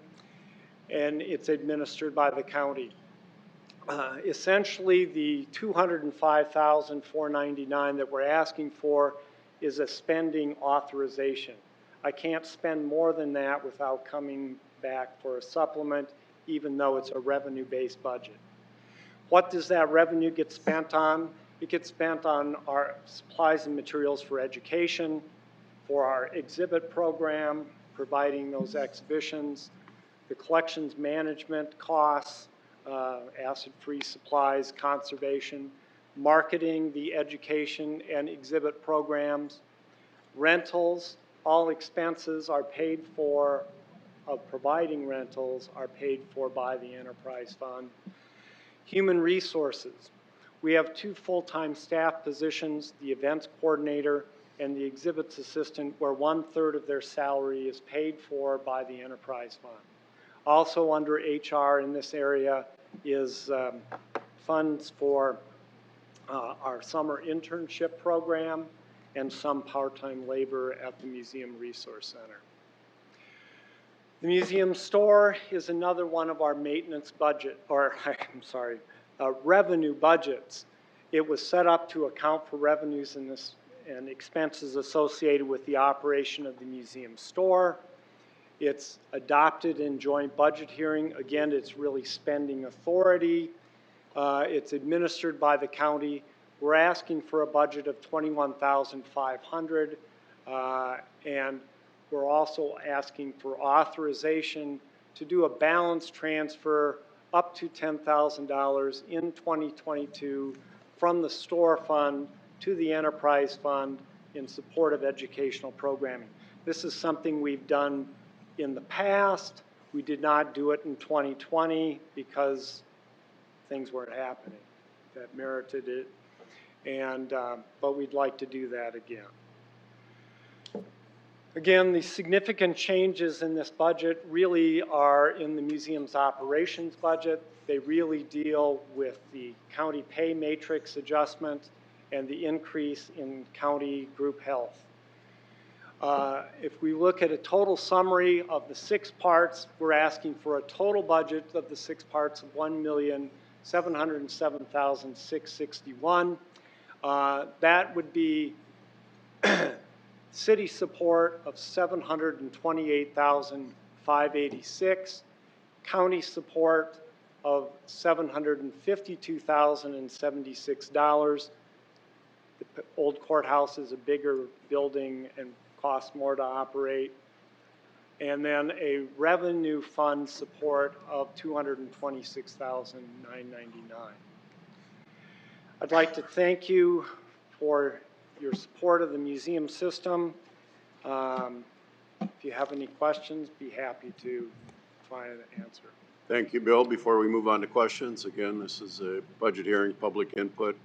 and it's administered by the county. Essentially, the $205,499 that we're asking for is a spending authorization. I can't spend more than that without coming back for a supplement, even though it's a revenue-based budget. What does that revenue get spent on? It gets spent on our supplies and materials for education, for our exhibit program, providing those exhibitions, the collections management costs, acid-free supplies, conservation, marketing the education and exhibit programs, rentals. All expenses are paid for, of providing rentals are paid for by the enterprise fund. Human resources. We have 2 full-time staff positions, the events coordinator and the exhibits assistant, where 1/3 of their salary is paid for by the enterprise fund. Also under HR in this area is funds for our summer internship program and some part-time labor at the Museum Resource Center. The museum store is another one of our maintenance budget, or I'm sorry, revenue budgets. It was set up to account for revenues in this and expenses associated with the operation of the museum store. It's adopted in joint budget hearing. Again, it's really spending authority. It's administered by the county. We're asking for a budget of $21,500, and we're also asking for authorization to do a balance transfer up to $10,000 in 2022 from the store fund to the enterprise fund in support of educational programming. This is something we've done in the past. We did not do it in 2020 because things weren't happening that merited it, and but we'd like to do that again. Again, the significant changes in this budget really are in the museum's operations budget. They really deal with the county pay matrix adjustment and the increase in county group health. If we look at a total summary of the 6 parts, we're asking for a total budget of the 6 parts of $1,707,661. That would be city support of $728,586, county support of $752,076. The old courthouse is a bigger building and costs more to operate. And then a revenue fund support of $226,999. I'd like to thank you for your support of the museum system. If you have any questions, be happy to find an answer. Thank you, Bill. Before we move on to questions, again, this is a budget hearing, public input.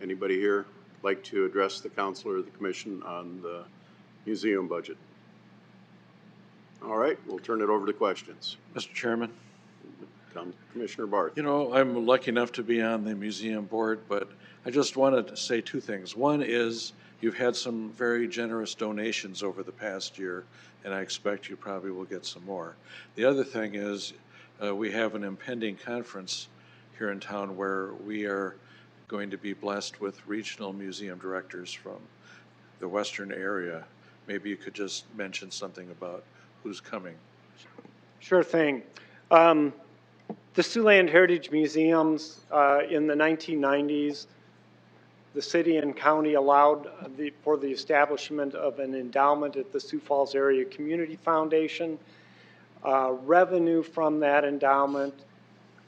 Anybody here like to address the council or the commission on the museum budget? All right, we'll turn it over to questions. Mr. Chairman, Commissioner Barth. you know, I'm lucky enough to be on the museum board, but I just wanted to say two things. One is you've had some very generous donations over the past year, and I expect you probably will get some more. The other thing is we have an impending conference here in town where we are going to be blessed with regional museum directors from the western area. Maybe you could just mention something about who's coming. Sure thing. The Siouxland Heritage Museums in the 1990s, the city and county allowed for the establishment of an endowment at the Sioux Falls Area Community Foundation. Revenue from that endowment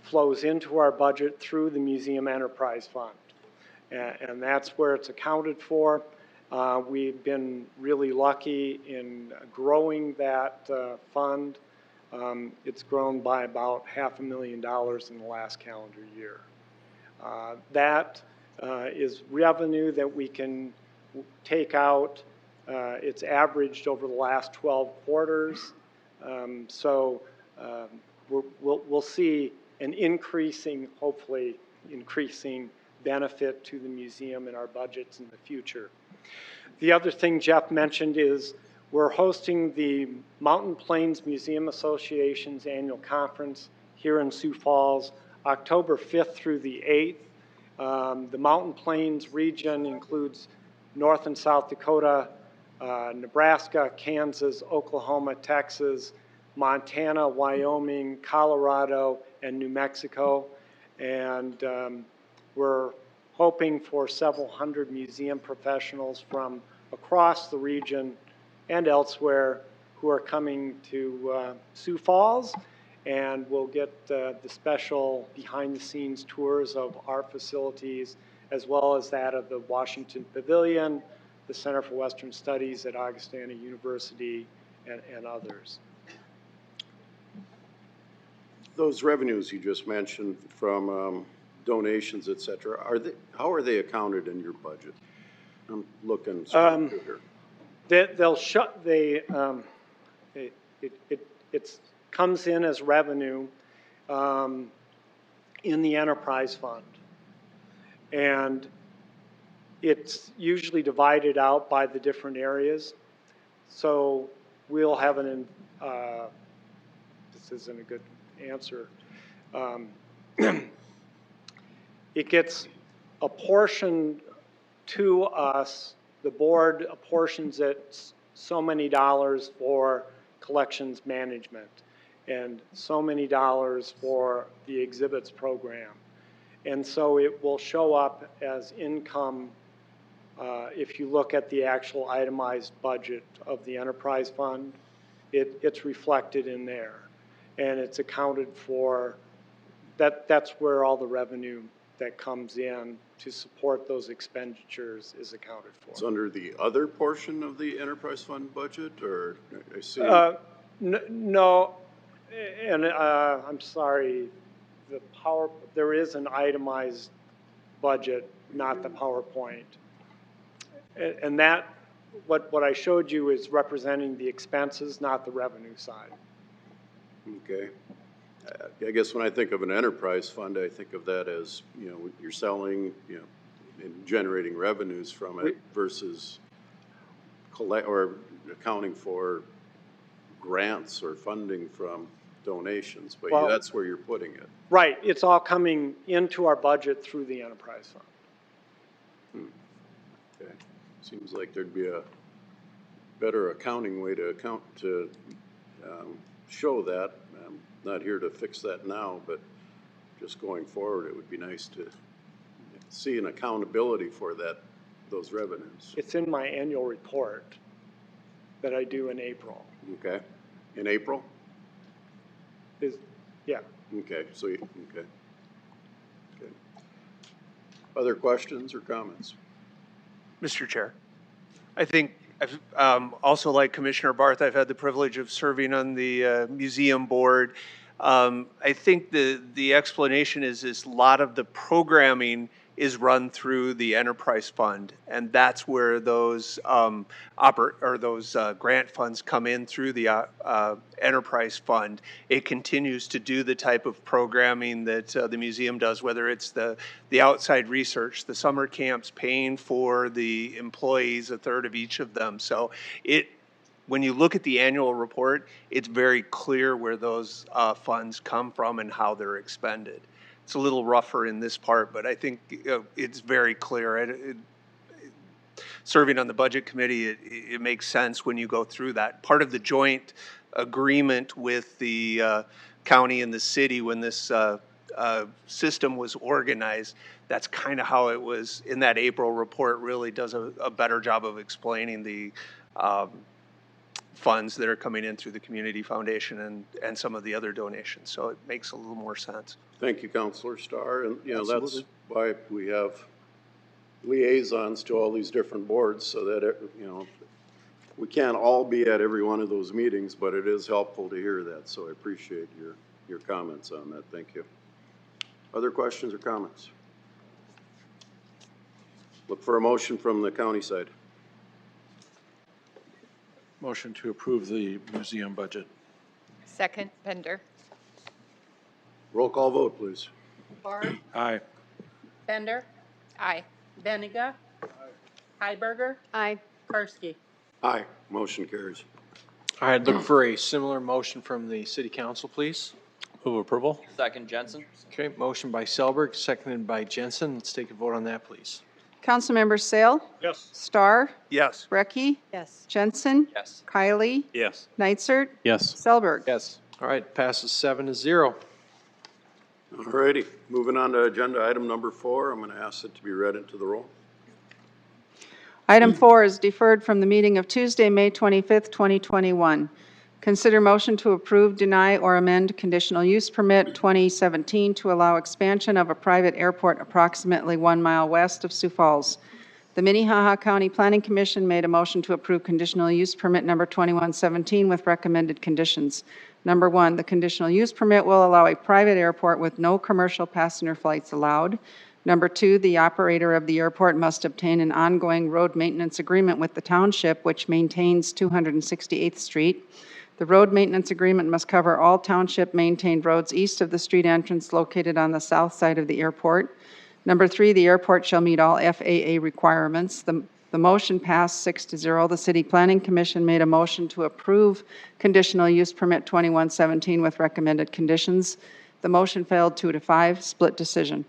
flows into our budget through the Museum Enterprise Fund. And that's where it's accounted for. We've been really lucky in growing that fund. It's grown by about $500,000 in the last calendar year. That is revenue that we can take out. It's averaged over the last 12 quarters. We'll see an increasing, hopefully increasing benefit to the museum in our budgets in the future. The other thing Jeff mentioned is we're hosting the Mountain Plains Museum Association's annual conference here in Sioux Falls, October 5th through the 8th. The Mountain Plains region includes North and South Dakota, Nebraska, Kansas, Oklahoma, Texas, Montana, Wyoming, Colorado, and New Mexico. And we're hoping for several hundred museum professionals from across the region and elsewhere who are coming to Sioux Falls, and we'll get the special behind-the-scenes tours of our facilities as well as that of the Washington Pavilion, the Center for Western Studies at Augustana University, and others. Those revenues you just mentioned from donations, et cetera, how are they accounted in your budget? I'm looking here. They'll shut it comes in as revenue in the enterprise fund, and it's usually divided out by the different areas. So we'll have this isn't a good answer. It gets apportioned to us. The board apportions it so many dollars for collections management and so many dollars for the exhibits program. And so it will show up as income if you look at the actual itemized budget of the enterprise fund. It's reflected in there, and it's accounted for. That's where all the revenue that comes in to support those expenditures is accounted for. It's under the other portion of the enterprise fund budget, or I see? No, and I'm sorry, there is an itemized budget, not the PowerPoint. And that, what I showed you is representing the expenses, not the revenue side. Okay. I guess when I think of an enterprise fund, I think of that as, you're selling, and generating revenues from it versus accounting for grants or funding from donations, but Well, that's where you're putting it. Right, it's all coming into our budget through the enterprise fund. Okay. Seems like there'd be a better accounting way to show that. I'm not here to fix that now, but just going forward, it would be nice to see an accountability for those revenues. It's in my annual report that I do in April. Okay. In April? Yeah. Okay. Okay. Other questions or comments? Mr. Chair, I think I've also, like Commissioner Barth, I've had the privilege of serving on the museum board. I think the explanation is a lot of the programming is run through the enterprise fund, and that's where those grant funds come in through the enterprise fund. It continues to do the type of programming that the museum does, whether it's the outside research, the summer camps, paying for the employees, a third of each of them. So when you look at the annual report, it's very clear where those funds come from and how they're expended. It's a little rougher in this part, but I think it's very clear. Serving on the budget committee, it makes sense when you go through that. Part of the joint agreement with the county and the city when this system was organized, that's kind of how it was in that April report. Really does a better job of explaining the funds that are coming in through the community foundation and some of the other donations. So it makes a little more sense. Thank you, Councilor Starr. And, you know, Absolutely. that's why we have liaisons to all these different boards so that, you know, we can't all be at every one of those meetings, but it is helpful to hear that. So I appreciate your comments on that. Thank you. Other questions or comments? Look for a motion from the county side. Motion to approve the museum budget. Second, Bender. Roll call vote, please. Barth, Aye. Bender, Aye. Benega. Hiberger, Aye. Karski. Aye. Motion carries. All right, look for a similar motion from the city council, please. Move approval? Second, Jensen. Okay, motion by Selberg, seconded by Jensen. Let's take a vote on that, please. Councilmembers Sale, Yes. Starr, Yes. Brecky, Yes. Jensen, Yes. Kylie, Yes. Nitzert, Yes. Selberg. Yes. All right, passes 7-0. All righty. Moving on to agenda item number 4. I'm going to ask it to be read into the roll. Item 4 is deferred from the meeting of Tuesday, May 25th, 2021. Consider motion to approve, deny, or amend conditional use permit 2017 to allow expansion of a private airport approximately 1 mile west of Sioux Falls. The Minnehaha County Planning Commission made a motion to approve conditional use permit number 2117 with recommended conditions. Number 1, the conditional use permit will allow a private airport with no commercial passenger flights allowed. Number 2, the operator of the airport must obtain an ongoing road maintenance agreement with the township, which maintains 268th Street. The road maintenance agreement must cover all township-maintained roads east of the street entrance located on the south side of the airport. Number 3, the airport shall meet all FAA requirements. The motion passed 6-0. The City Planning Commission made a motion to approve conditional use permit 2117 with recommended conditions. The motion failed 2-5, split decision.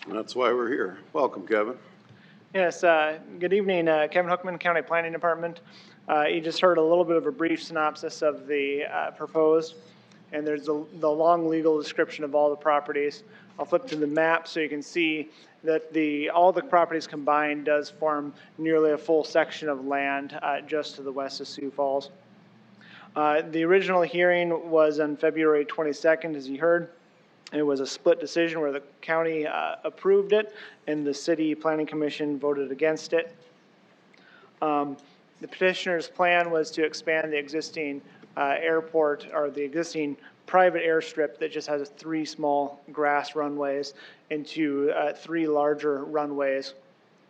That's why we're here. Welcome, Kevin. Yes, good evening, Kevin Hookman, County Planning Department. You just heard a little bit of a brief synopsis of the proposed, and there's the long legal description of all the properties. I'll flip to the map so you can see that all the properties combined does form nearly a full section of land just to the west of Sioux Falls. The original hearing was on February 22nd, as you heard. It was a split decision where the county approved it and the City Planning Commission voted against it. The petitioner's plan was to expand the existing airport, or the existing private airstrip that just has 3 small grass runways, into 3 larger runways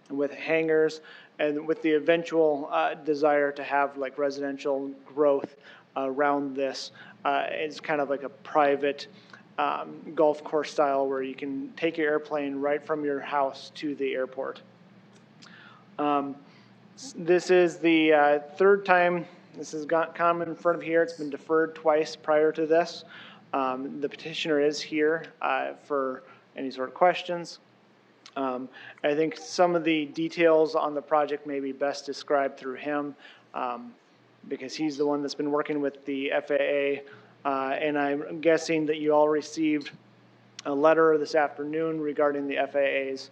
with hangars, and with the eventual desire to have like residential growth around this. It's kind of like a private golf course style where you can take your airplane right from your house to the airport. This is the 3rd time this has come in front of here. It's been deferred twice prior to this. The petitioner is here for any sort of questions. I think some of the details on the project may be best described through him because he's the one that's been working with the FAA. And I'm guessing that you all received a letter this afternoon regarding the FAA's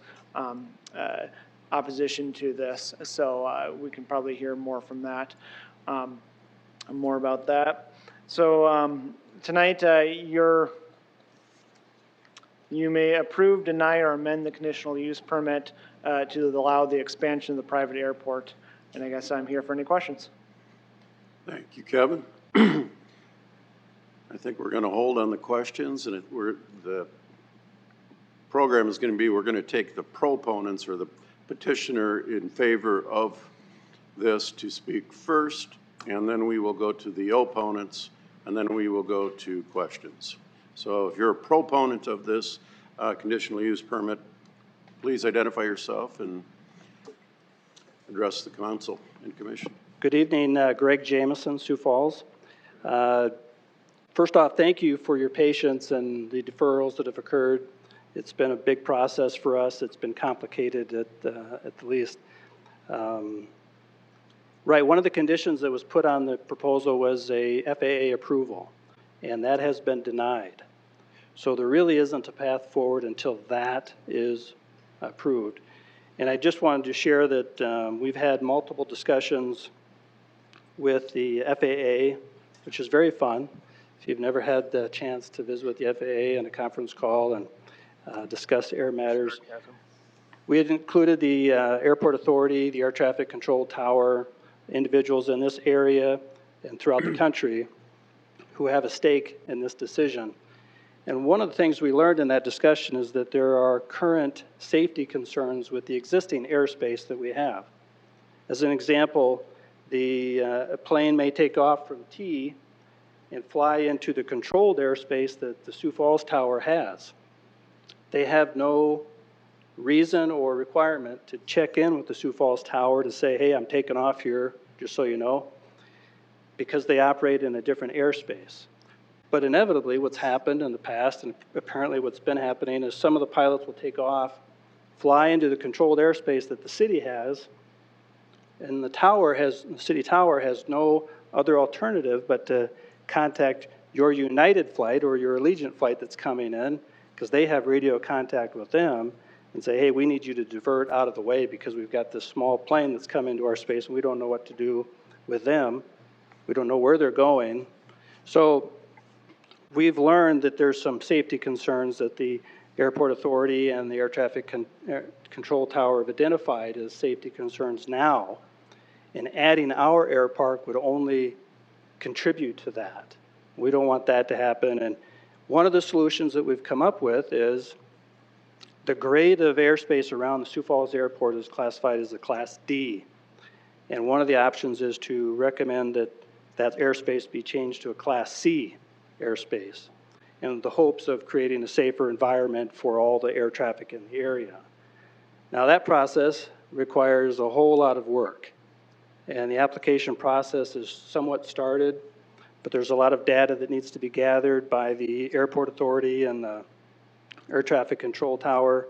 opposition to this. So we can probably hear more from that, more about that. So tonight you may approve, deny, or amend the conditional use permit to allow the expansion of the private airport. And I guess I'm here for any questions. Thank you, Kevin. I think we're going to hold on the questions, and the program is going to be, we're going to take the proponents or the petitioner in favor of this to speak first, and then we will go to the opponents, and then we will go to questions. So if you're a proponent of this conditional use permit, please identify yourself and address the council and commission. Good evening, Greg Jamison, Sioux Falls. First off, thank you for your patience and the deferrals that have occurred. It's been a big process for us. It's been complicated at the least. Right, one of the conditions that was put on the proposal was a FAA approval, and that has been denied. So there really isn't a path forward until that is approved. And I just wanted to share that we've had multiple discussions with the FAA, which is very fun. If you've never had the chance to visit with the FAA on a conference call and discuss air matters, we had included the Airport Authority, the Air Traffic Control Tower, individuals in this area and throughout the country who have a stake in this decision. And one of the things we learned in that discussion is that there are current safety concerns with the existing airspace that we have. As an example, a plane may take off from T and fly into the controlled airspace that the Sioux Falls Tower has. They have no reason or requirement to check in with the Sioux Falls Tower to say, hey, I'm taking off here, just so you know, because they operate in a different airspace. But inevitably, what's happened in the past, and apparently what's been happening, is some of the pilots will take off, fly into the controlled airspace that the city has, and the city tower has no other alternative but to contact your United flight or your Allegiant flight that's coming in, because they have radio contact with them, and say, hey, we need you to divert out of the way because we've got this small plane that's come into our space and we don't know what to do with them. We don't know where they're going. So we've learned that there's some safety concerns that the Airport Authority and the Air Traffic Control Tower have identified as safety concerns now, and adding our air park would only contribute to that. We don't want that to happen, and one of the solutions that we've come up with is the grade of airspace around the Sioux Falls Airport is classified as a Class D, and one of the options is to recommend that that airspace be changed to a Class C airspace, in the hopes of creating a safer environment for all the air traffic in the area. Now that process requires a whole lot of work, and the application process is somewhat started, but there's a lot of data that needs to be gathered by the Airport Authority and the Air Traffic Control Tower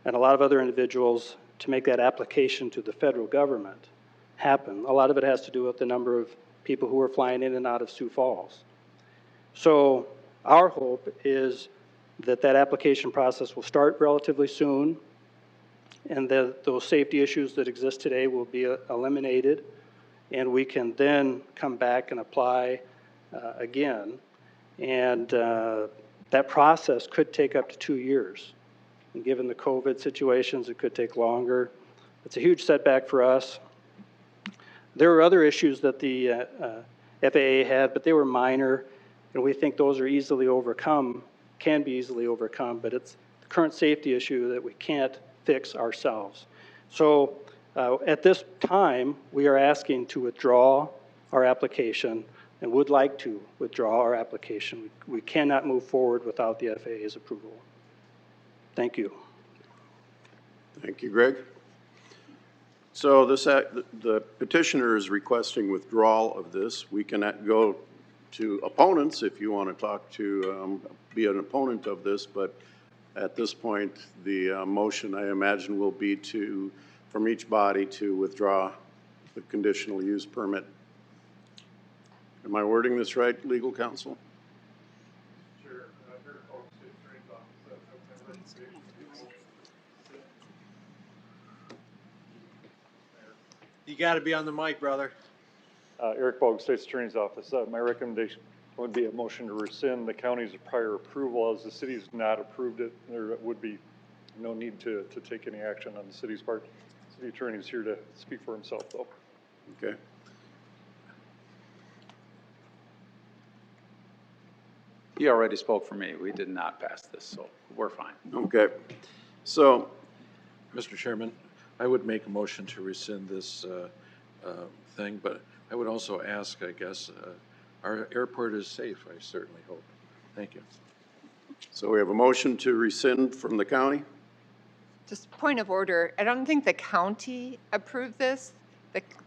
and a lot of other individuals to make that application to the federal government happen. A lot of it has to do with the number of people who are flying in and out of Sioux Falls. So our hope is that that application process will start relatively soon, and that those safety issues that exist today will be eliminated, and we can then come back and apply again. And that process could take up to 2 years. And given the COVID situations, it could take longer. It's a huge setback for us. There were other issues that the FAA had, but they were minor, and we think those are easily overcome, can be easily overcome, but it's the current safety issue that we can't fix ourselves. So at this time, we are asking to withdraw our application and would like to withdraw our application. We cannot move forward without the FAA's approval. Thank you. Thank you, Greg. So the petitioner is requesting withdrawal of this. We can go to opponents if you want to talk to, be an opponent of this, but at this point, the motion, I imagine, will be from each body to withdraw the conditional use permit. Am I wording this right, legal counsel? Sure. You got to be on the mic, brother. Eric Bogue, State's Attorney's Office. My recommendation would be a motion to rescind the county's prior approval, as the city's not approved it. There would be no need to take any action on the city's part. City Attorney's here to speak for himself, though. Okay. He already spoke for me. We did not pass this, so we're fine. Okay. So, Mr. Chairman, I would make a motion to rescind this thing, but I would also ask, I guess, our airport is safe, I certainly hope. Thank you. so we have a motion to rescind from the county? Just point of order, I don't think the county approved this.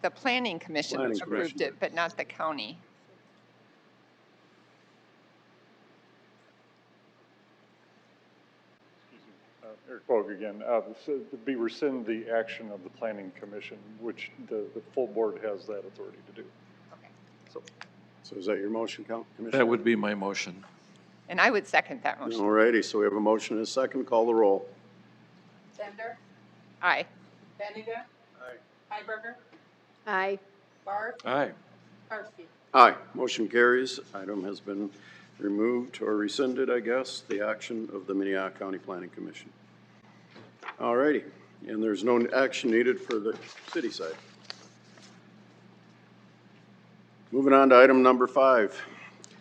The planning commission Planning approved commission. it, but not the county. Eric Bogue again. So to be rescind the action of the planning commission, which the full board has that authority to do. So is that your motion, Commissioner? That would be my motion. And I would second that motion. All righty, so we have a motion and a second. Call the roll. Bender? Aye. Benega? Aye. Hiberger? Aye. Barth? Aye. Karski? Aye, motion carries. Item has been removed or rescinded, I guess, the action of the Minnehaha County Planning Commission. All righty, and there's no action needed for the city side. Moving on to item number 5.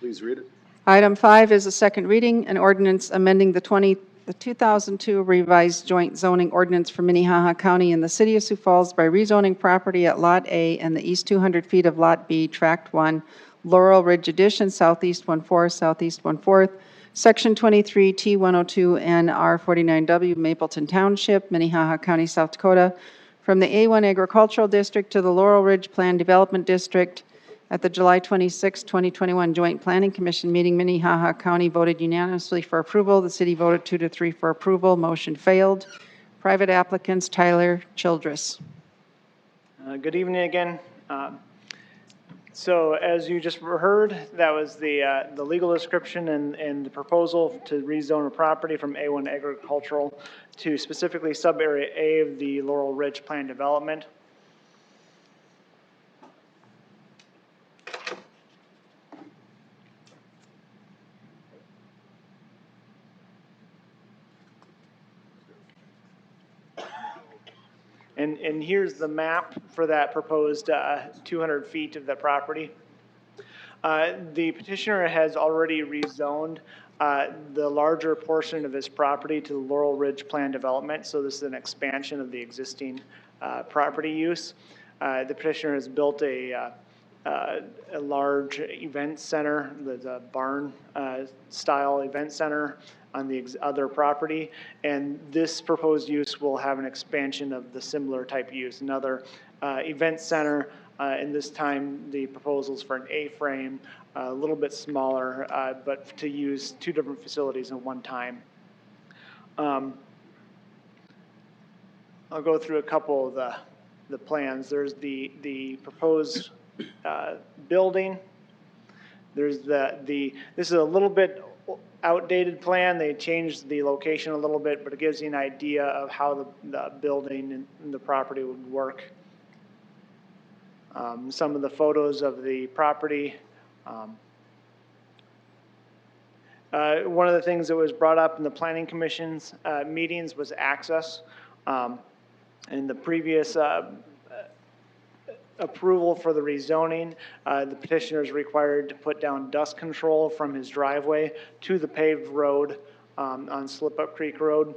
Please read it. Item 5 is a second reading, an ordinance amending the 2002 revised joint zoning ordinance for Minnehaha County and the City of Sioux Falls by rezoning property at Lot A and the east 200 feet of Lot B, Tract 1, Laurel Ridge Addition, Southeast 1/4, Southeast 1/4, Section 23, T102, and R49W, Mapleton Township, Minnehaha County, South Dakota, from the A1 Agricultural District to the Laurel Ridge Plan Development District. At the July 26, 2021 Joint Planning Commission meeting, Minnehaha County voted unanimously for approval. The city voted 2-3 for approval. Motion failed. Private applicants, Tyler Childress. Good evening again. So as you just heard, that was the legal description and the proposal to rezone a property from A1 agricultural to specifically sub-area A of the Laurel Ridge Plan Development. And here's the map for that proposed 200 feet of the property. The petitioner has already rezoned the larger portion of his property to the Laurel Ridge Plan Development, so this is an expansion of the existing property use. The petitioner has built a large event center, the barn style event center on the other property, and this proposed use will have an expansion of the similar type use, another event center, and this time the proposals for an A-frame, a little bit smaller, but to use 2 different facilities at one time. I'll go through a couple of the plans. There's the proposed building. There's this is a little bit outdated plan. They changed the location a little bit, but it gives you an idea of how the building and the property would work. Some of the photos of the property. One of the things that was brought up in the Planning Commission's meetings was access. In the previous approval for the rezoning, the petitioner is required to put down dust control from his driveway to the paved road on Slip Up Creek Road.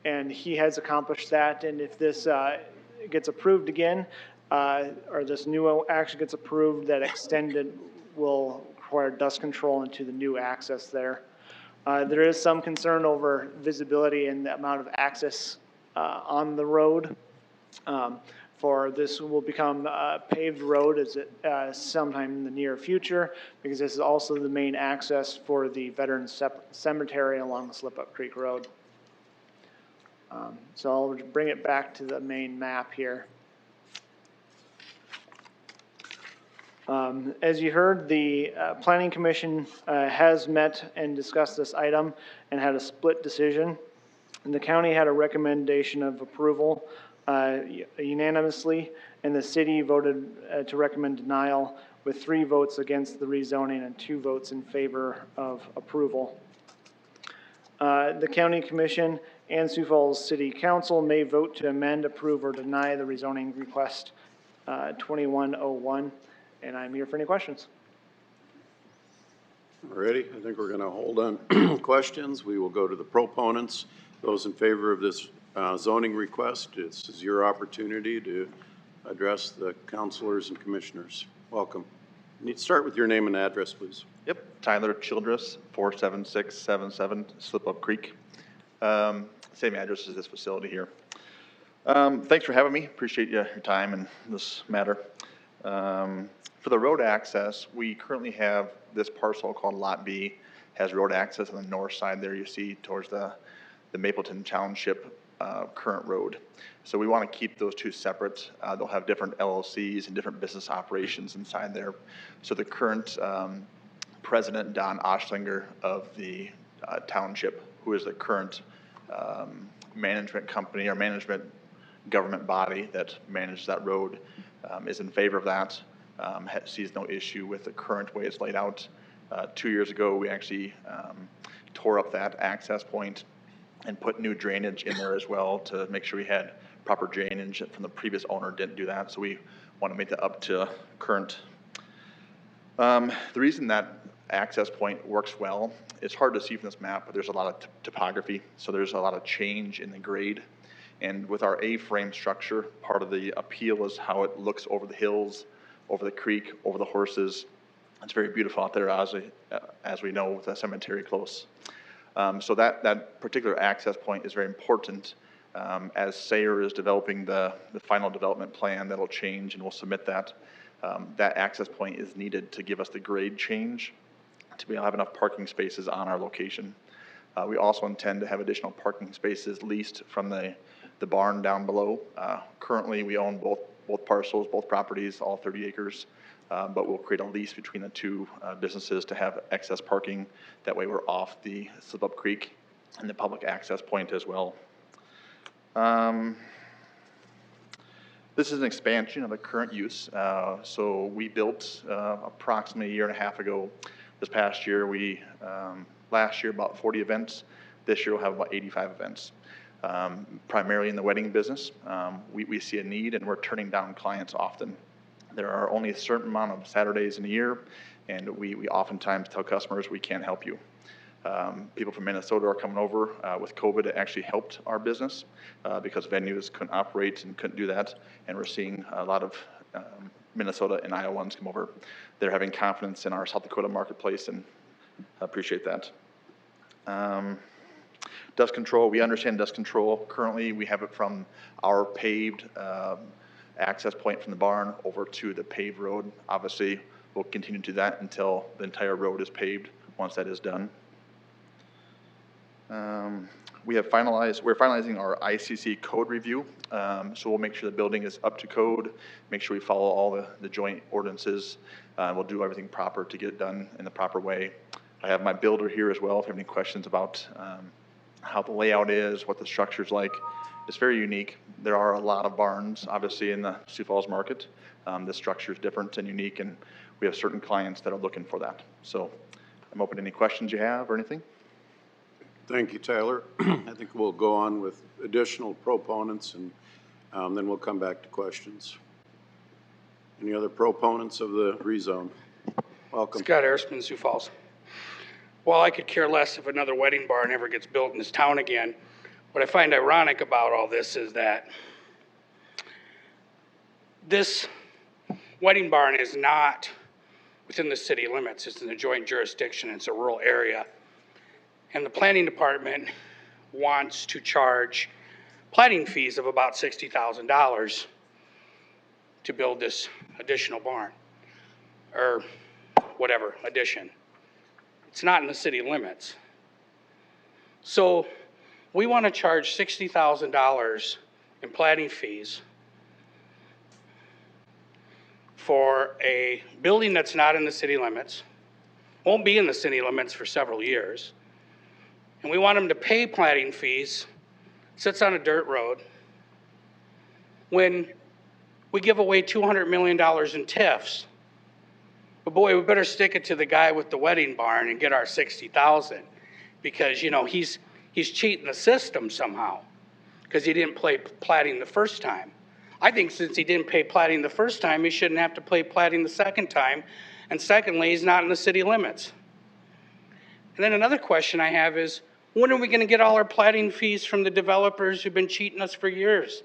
And he has accomplished that, and if this gets approved again, or this new action gets approved, that extended will require dust control into the new access there. There is some concern over visibility and the amount of access on the road. For this will become a paved road sometime in the near future, because this is also the main access for the Veterans Cemetery along the Slip Up Creek Road. So I'll bring it back to the main map here. As you heard, the Planning Commission has met and discussed this item and had a split decision. And the county had a recommendation of approval unanimously, and the city voted to recommend denial with 3 votes against the rezoning and 2 votes in favor of approval. The County Commission and Sioux Falls City Council may vote to amend, approve, or deny the rezoning request 2101, and I'm here for any questions. Alrighty, I think we're going to hold on questions. We will go to the proponents. Those in favor of this zoning request, this is your opportunity to address the councilors and commissioners. Welcome. You need to start with your name and address, please. Yep, Tyler Childress, 47677 Slip Up Creek. Same address as this facility here. Thanks for having me. Appreciate your time in this matter. For the road access, we currently have this parcel called Lot B, has road access on the north side there you see towards the Mapleton Township current road. So we want to keep those two separate. They'll have different LLCs and different business operations inside there. So the current president, Don Oschlinger of the township, who is the current management company or management government body that manages that road, is in favor of that. Sees no issue with the current way it's laid out. 2 years ago, we actually tore up that access point and put new drainage in there as well to make sure we had proper drainage from the previous owner. Didn't do that, so we want to make that up to current. The reason that access point works well, it's hard to see from this map, but there's a lot of topography, so there's a lot of change in the grade. And with our A-frame structure, part of the appeal is how it looks over the hills, over the creek, over the horses. It's very beautiful out there, as we know, with the cemetery close. So that particular access point is very important. As Sayer is developing the final development plan, that'll change, and we'll submit that. That access point is needed to give us the grade change to be able to have enough parking spaces on our location. We also intend to have additional parking spaces leased from the barn down below. Currently, we own both parcels, both properties, all 30 acres, but we'll create a lease between the two businesses to have excess parking. That way we're off the Slip Up Creek and the public access point as well. This is an expansion of the current use. So we built approximately a year and a half ago. This past year, last year about 40 events. This year we'll have about 85 events. Primarily in the wedding business. We see a need and we're turning down clients often. There are only a certain amount of Saturdays in a year, and we oftentimes tell customers we can't help you. People from Minnesota are coming over. With COVID, it actually helped our business because venues couldn't operate and couldn't do that, and we're seeing a lot of Minnesota and Iowans come over. They're having confidence in our South Dakota marketplace, and I appreciate that. Dust control, we understand dust control. Currently, we have it from our paved access point from the barn over to the paved road. Obviously, we'll continue to do that until the entire road is paved, once that is done. We're finalizing our ICC code review. So we'll make sure the building is up to code, make sure we follow all the joint ordinances. We'll do everything proper to get it done in the proper way. I have my builder here as well if you have any questions about how the layout is, what the structure's like. It's very unique. There are a lot of barns, obviously, in the Sioux Falls market. The structure is different and unique, and we have certain clients that are looking for that. So I'm open to any questions you have or anything. Thank you, Tyler. I think we'll go on with additional proponents, and then we'll come back to questions. Any other proponents of the rezone? Welcome. Scott Ersman, Sioux Falls. Well, I could care less if another wedding barn ever gets built in this town again. What I find ironic about all this is that this wedding barn is not within the city limits. It's in the joint jurisdiction. It's a rural area. And the planning department wants to charge planning fees of about $60,000 to build this additional barn, or whatever, addition. It's not in the city limits. So we want to charge $60,000 in planning fees for a building that's not in the city limits, won't be in the city limits for several years. And we want them to pay planning fees, sits on a dirt road, when we give away $200 million in TIFs. But boy, we better stick it to the guy with the wedding barn and get our $60,000, because you know he's cheating the system somehow because he didn't play platting the first time. I think since he didn't pay plating the first time, he shouldn't have to pay plating the second time. And secondly, he's not in the city limits. And then another question I have is, when are we going to get all our plating fees from the developers who've been cheating us for years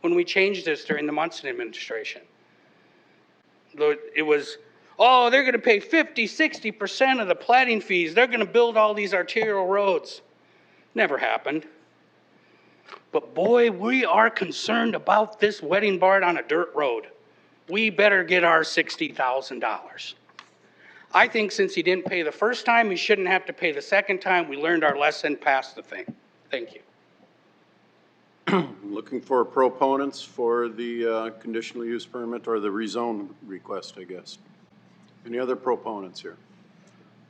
when we changed this during the Munson administration? It was, oh, they're going to pay 50, 60% of the plating fees. They're going to build all these arterial roads. Never happened. But boy, we are concerned about this wedding barn on a dirt road. We better get our $60,000. I think since he didn't pay the first time, he shouldn't have to pay the second time. We learned our lesson, passed the thing. Thank you. Looking for proponents for the conditional use permit or the rezone request, I guess. Any other proponents here?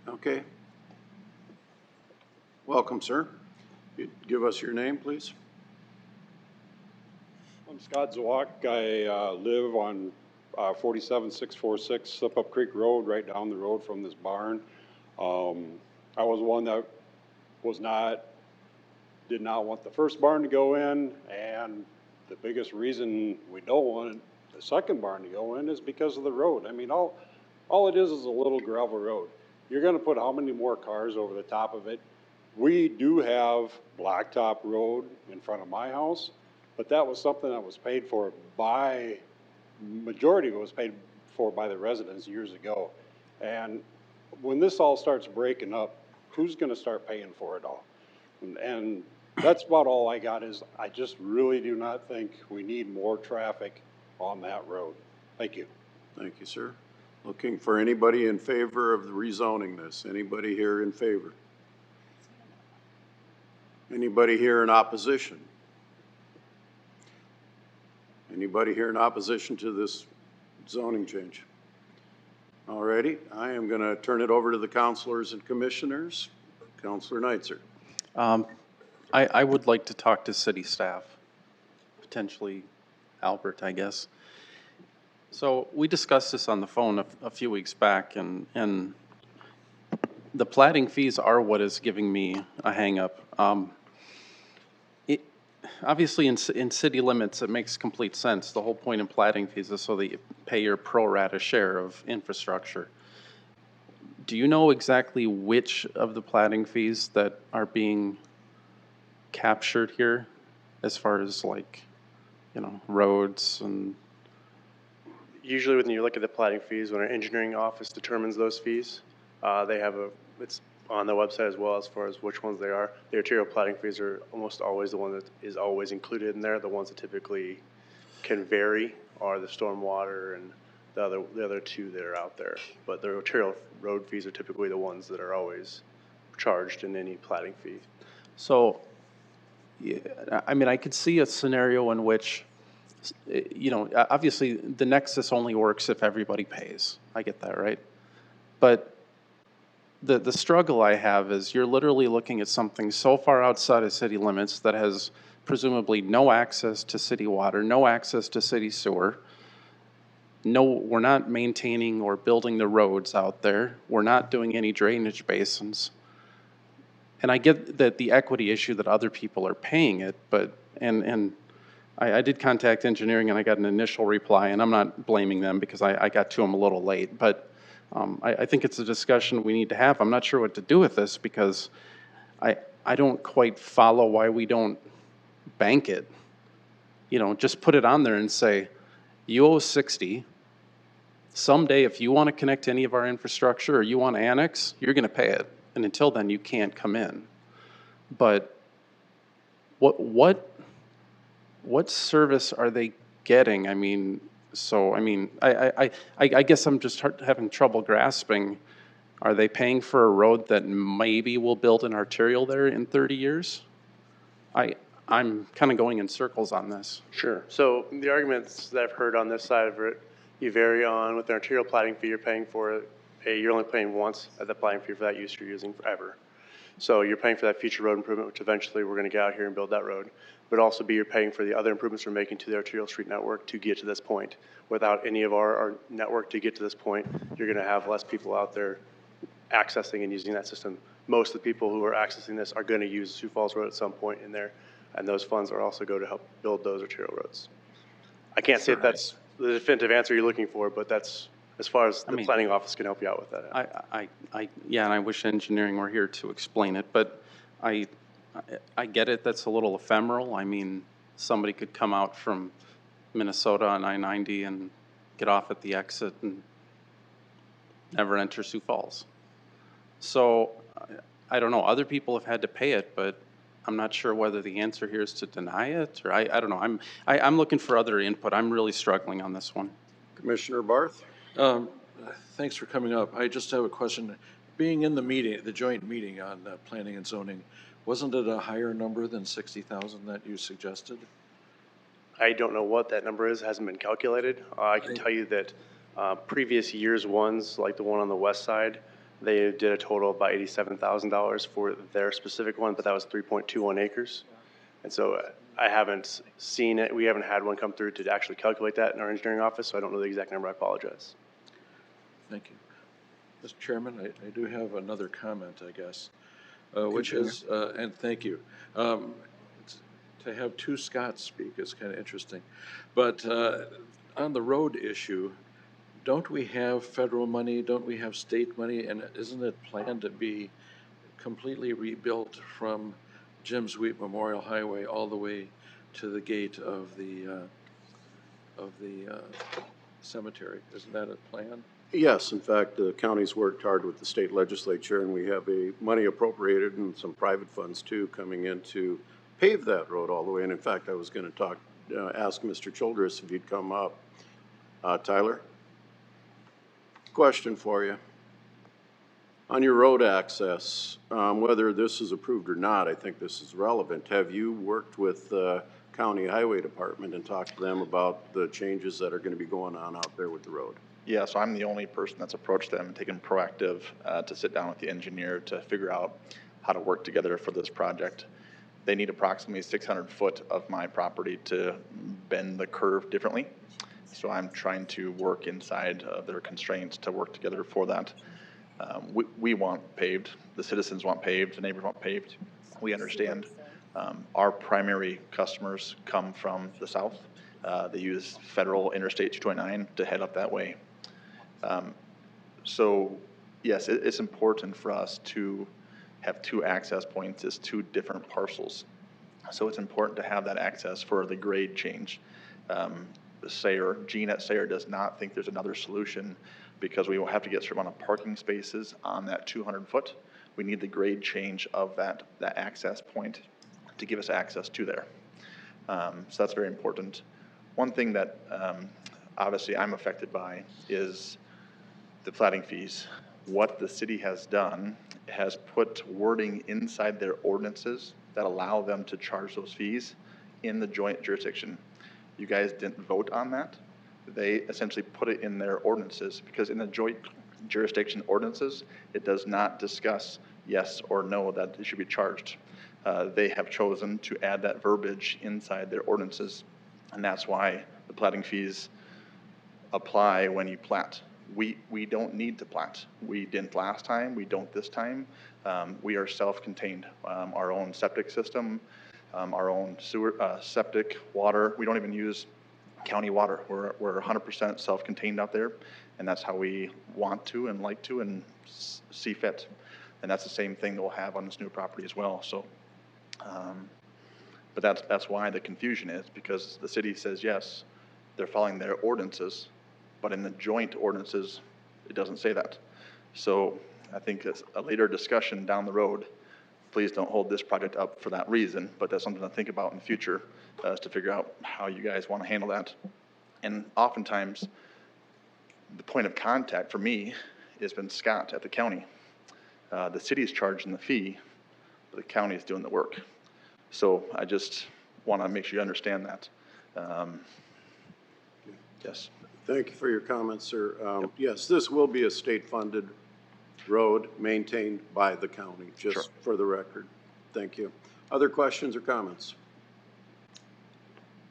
Okay. Welcome, sir. Give us your name, please. I'm Scott Zawak. I live on 47646 Slip Up Creek Road, right down the road from this barn. I was one that did not want the first barn to go in, and the biggest reason we don't want the second barn to go in is because of the road. I mean, all it is a little gravel road. You're gonna put how many more cars over the top of it? We do have blacktop road in front of my house, but that was something that was paid for by, majority of it was paid for by the residents years ago. And when this all starts breaking up, who's gonna start paying for it all? And that's about all I got. Is I just really do not think we need more traffic on that road. Thank you. Thank you, sir. Looking for anybody in favor of rezoning this. Anybody here in favor? Anybody here in opposition? Anybody here in opposition to this zoning change? All righty, I am going to turn it over to the councilors and commissioners. Councilor Neitzer. I would like to talk to city staff, potentially Albert, I guess. So we discussed this on the phone a few weeks back, and the plating fees are what is giving me a hang up. Obviously in city limits, it makes complete sense. The whole point in plating fees is so that you pay your pro rata share of infrastructure. Do you know exactly which of the plating fees that are being captured here as far as, like, you know, roads and? Usually when you look at the plating fees, when our engineering office determines those fees, they have it's on the website as well as far as which ones they are. The arterial plating fees are almost always the one that is always included in there. The ones that typically can vary are the stormwater and the other two that are out there. But the arterial road fees are typically the ones that are always charged in any plating fee. So, yeah, I mean, I could see a scenario in which, you know, obviously the nexus only works if everybody pays. I get that, right? But the struggle I have is you're literally looking at something so far outside of city limits that has presumably no access to city water, no access to city sewer. No, we're not maintaining or building the roads out there. We're not doing any drainage basins. And I get that the equity issue that other people are paying it, but, and I did contact engineering and I got an initial reply, and I'm not blaming them because I got to them a little late, but I think it's a discussion we need to have. I'm not sure what to do with this because I don't quite follow why we don't bank it. You know, just put it on there and say, you owe 60. Someday, if you want to connect to any of our infrastructure or you want to annex, you're going to pay it. And until then, you can't come in. But what service are they getting? I mean, so, I mean, I guess I'm just having trouble grasping. Are they paying for a road that maybe will build an arterial there in 30 years? I'm kind of going in circles on this. Sure. So the arguments that I've heard on this side of it, you vary on with the arterial plating fee you're paying for. You're only paying once at the plating fee for that use you're using forever. So you're paying for that future road improvement, which eventually we're going to get out here and build that road. But also you're paying for the other improvements we're making to the arterial street network to get to this point. Without any of our network to get to this point, you're going to have less people out there accessing and using that system. Most of the people who are accessing this are going to use Sioux Falls Road at some point in there, and those funds are also going to help build those arterial roads. I can't say if that's the definitive answer you're looking for, but that's as far as the planning office can help you out with that. Yeah, and I wish engineering were here to explain it, but I get it, that's a little ephemeral. I mean, somebody could come out from Minnesota on I-90 and get off at the exit and never enter Sioux Falls. So, I don't know, other people have had to pay it, but I'm not sure whether the answer here is to deny it, or I don't know. I'm looking for other input. I'm really struggling on this one. Commissioner Barth? Thanks for coming up. I just have a question. Being in the meeting, the joint meeting on planning and zoning, wasn't it a higher number than 60,000 that you suggested? I don't know what that number is, hasn't been calculated. I can tell you that previous years' ones, like the one on the west side, they did a total of about $87,000 for their specific one, but that was 3.21 acres. And so I haven't seen it. We haven't had one come through to actually calculate that in our engineering office, so I don't know the exact number. I apologize. Thank you. Mr. Chairman, I do have another comment, I guess, which is, and thank you. To have two Scots speak is kind of interesting. But on the road issue, don't we have federal money? Don't we have state money? And isn't it planned to be completely rebuilt from Jim Sweet Memorial Highway all the way to the gate of the cemetery? Isn't that a plan? Yes, in fact, the county's worked hard with the state legislature, and we have money appropriated and some private funds too coming in to pave that road all the way. And in fact, I was going to ask Mr. Childress if he'd come up. Tyler? Question for you. On your road access, whether this is approved or not, I think this is relevant. Have you worked with the County Highway Department and talked to them about the changes that are going to be going on out there with the road? Yeah, so I'm the only person that's approached them and taken proactive to sit down with the engineer to figure out how to work together for this project. They need approximately 600 foot of my property to bend the curve differently. So I'm trying to work inside of their constraints to work together for that. We want paved, the citizens want paved, the neighbors want paved. We understand. Our primary customers come from the south. They use federal Interstate 229 to head up that way. So yes, it's important for us to have two access points as two different parcels. So it's important to have that access for the grade change. Gene at Sayre does not think there's another solution because we will have to get a certain amount of parking spaces on that 200 foot. We need the grade change of that access point to give us access to there. So that's very important. One thing that obviously I'm affected by is the platting fees. What the city has done has put wording inside their ordinances that allow them to charge those fees in the joint jurisdiction. You guys didn't vote on that. They essentially put it in their ordinances because in the joint jurisdiction ordinances, it does not discuss yes or no that it should be charged. They have chosen to add that verbiage inside their ordinances, and that's why the platting fees apply when you plat. We don't need to plat. We didn't last time, we don't this time. We are self-contained, our own septic system, our own sewer, septic, water. We don't even use county water. We're 100% self-contained out there, and that's how we want to and like to and see fit. And that's the same thing that we'll have on this new property as well. So, but that's why the confusion is, because the city says yes, they're following their ordinances, but in the joint ordinances, it doesn't say that. So I think it's a later discussion down the road. Please don't hold this project up for that reason, but that's something to think about in the future is to figure out how you guys want to handle that. And oftentimes, the point of contact for me has been Scott at the county. The city is charging the fee, but the county is doing the work. So I just want to make sure you understand that. Yes. Thank you for your comments, sir. Yes, this will be a state-funded road maintained by the county, just for the record. Thank you. Other questions or comments?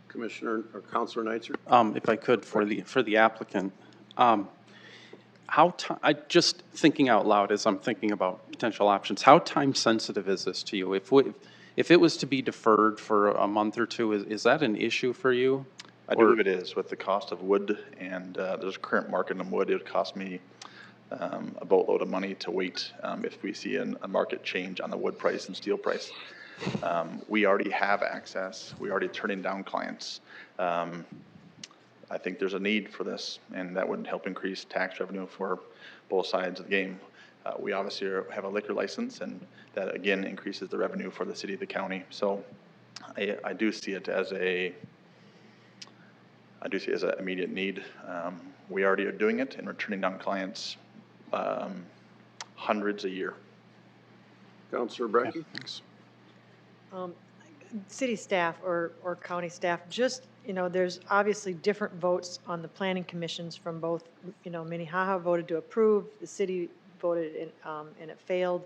Commissioner or Councilor Neitzer? If I could, for the applicant, I just thinking out loud as I'm thinking about potential options, how time sensitive is this to you? If it was to be deferred for a month or two, is that an issue for you? I do believe it is, with the cost of wood and there's a current market on wood. It would cost me a boatload of money to wait if we see a market change on the wood price and steel price. We already have access. We're already turning down clients. I think there's a need for this, and that would help increase tax revenue for both sides of the game. We obviously have a liquor license, and that again increases the revenue for the city, the county. So I do see it as an immediate need. We already are doing it, and we're turning down clients hundreds a year. Councilor Brecky? City staff or county staff, just, there's obviously different votes on the planning commissions from both, Minnehaha voted to approve, the city voted and it failed.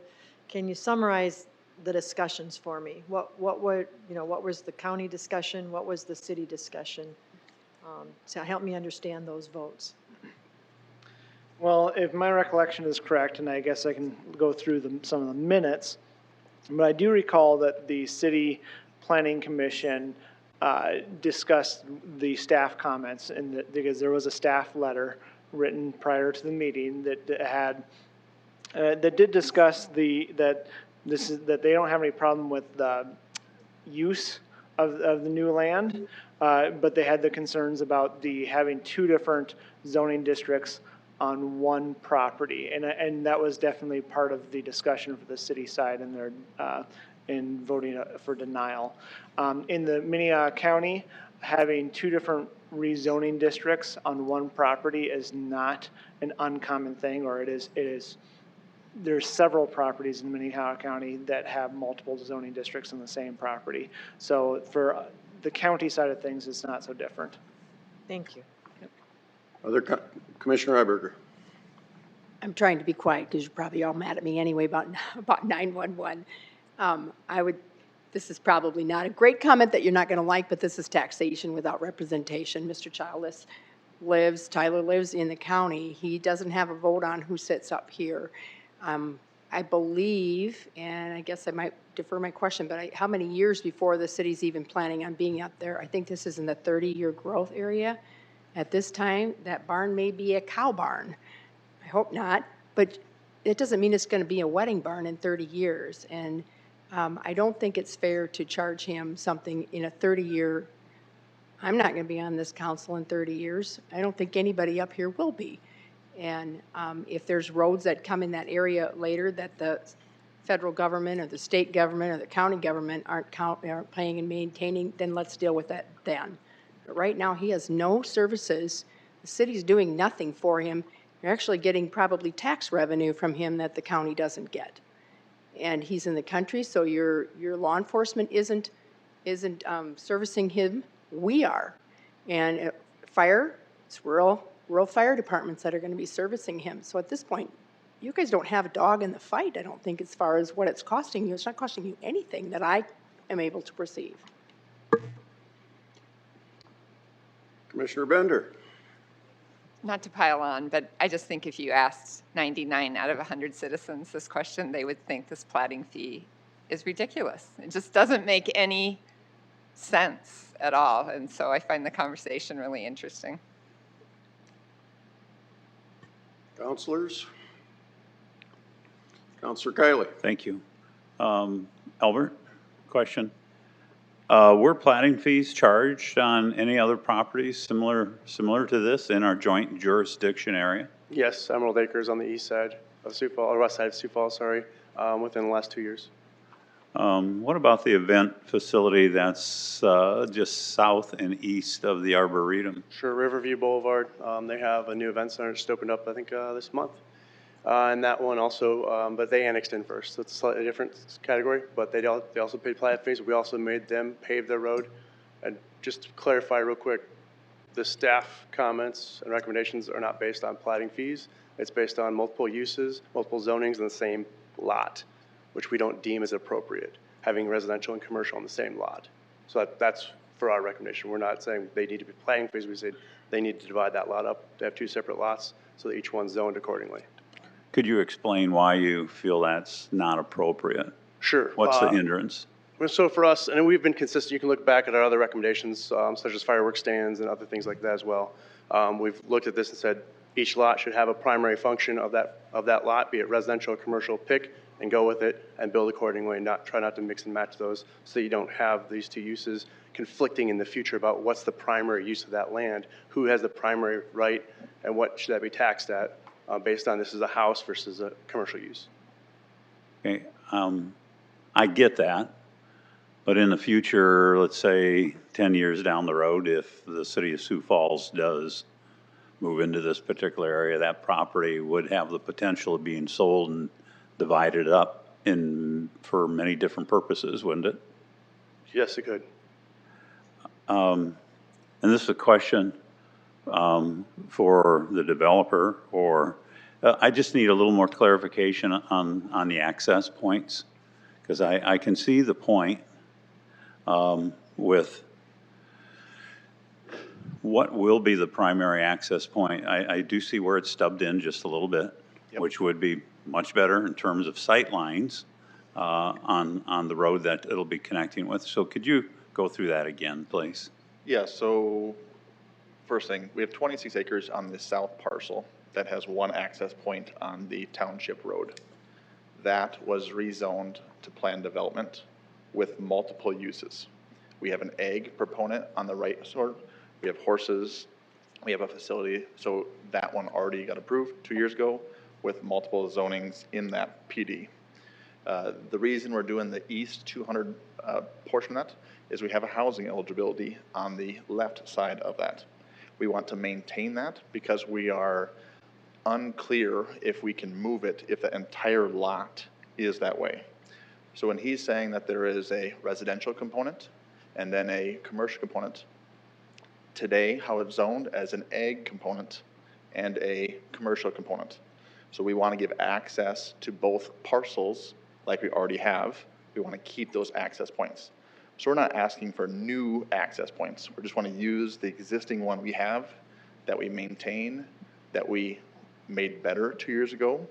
Can you summarize the discussions for me? What was the county discussion? What was the city discussion? To help me understand those votes. Well, if my recollection is correct, and I guess I can go through some of the minutes, but I do recall that the city planning commission discussed the staff comments, and because there was a staff letter written prior to the meeting that did discuss that they don't have any problem with the use of the new land, but they had the concerns about having two different zoning districts on one property, and that was definitely part of the discussion for the city side in their in voting for denial. In the Minnehaha County, having two different rezoning districts on one property is not an uncommon thing, or it is. There's several properties in Minnehaha County that have multiple zoning districts on the same property. So for the county side of things, it's not so different. Thank you. Commissioner Heiberger? I'm trying to be quiet because you're probably all mad at me anyway about 911. This is probably not a great comment that you're not going to like, but this is taxation without representation. Mr. Childless Tyler lives in the county. He doesn't have a vote on who sits up here. I believe, and I guess I might defer my question, but how many years before the city's even planning on being up there? I think this is in the 30-year growth area. At this time, that barn may be a cow barn. I hope not, but it doesn't mean it's going to be a wedding barn in 30 years. And I don't think it's fair to charge him something in a 30-year. I'm not going to be on this council in 30 years. I don't think anybody up here will be. And if there's roads that come in that area later that the federal government or the state government or the county government aren't paying and maintaining, then let's deal with that then. But right now, he has no services. The city's doing nothing for him. You're actually getting probably tax revenue from him that the county doesn't get. And he's in the country, so your law enforcement isn't servicing him. We are. And fire, it's rural fire departments that are going to be servicing him. So at this point, you guys don't have a dog in the fight, I don't think, as far as what it's costing you. It's not costing you anything that I am able to perceive. Commissioner Bender? Not to pile on, but I just think if you asked 99 out of 100 citizens this question, they would think this platting fee is ridiculous. It just doesn't make any sense at all. And so I find the conversation really interesting. Councilors? Councilor Kiley? Thank you. Albert, question. Were platting fees charged on any other properties similar to this in our joint jurisdiction area? Yes, Emerald Acres on the east side of Sioux Falls, or west side of Sioux Falls, sorry, within the last 2 years. What about the event facility that's just south and east of the Arboretum? Sure, Riverview Boulevard. They have a new event center just opened up, I think, this month. And that one also, but they annexed in first, so it's a slightly different category, but they also paid plat fees. We also made them pave their road. And just to clarify real quick, the staff comments and recommendations are not based on platting fees. It's based on multiple uses, multiple zonings in the same lot, which we don't deem as appropriate, having residential and commercial on the same lot. So that's for our recommendation. We're not saying they need to be platting fees. We said they need to divide that lot up to have two separate lots so that each one's zoned accordingly. Could you explain why you feel that's not appropriate? Sure. What's the hindrance? So for us, and we've been consistent, you can look back at our other recommendations, such as fireworks stands and other things like that as well. We've looked at this and said each lot should have a primary function of that lot, be it residential or commercial, pick and go with it and build accordingly, try not to mix and match those so you don't have these two uses conflicting in the future about what's the primary use of that land, who has the primary right, and what should that be taxed at based on this is a house versus a commercial use. Okay, I get that. But in the future, let's say 10 years down the road, if the city of Sioux Falls does move into this particular area, that property would have the potential of being sold and divided up for many different purposes, wouldn't it? Yes, it could. And this is a question for the developer, or I just need a little more clarification on the access points, because I can see the point with what will be the primary access point. I do see where it's stubbed in just a little bit, which would be much better in terms of sight lines on the road that it'll be connecting with. So could you go through that again, please? Yeah, so first thing, we have 26 acres on the south parcel that has one access point on the township road. That was rezoned to planned development with multiple uses. We have an ag proponent on the right side. We have horses. We have a facility. So that one already got approved 2 years ago with multiple zonings in that PD. The reason we're doing the east 200 portion of that is we have a housing eligibility on the left side of that. We want to maintain that because we are unclear if we can move it if the entire lot is that way. So when he's saying that there is a residential component and then a commercial component, today how it's zoned as an ag component and a commercial component. So we want to give access to both parcels like we already have. We want to keep those access points. So we're not asking for new access points. We just want to use the existing one we have that we maintain, that we made better 2 years ago.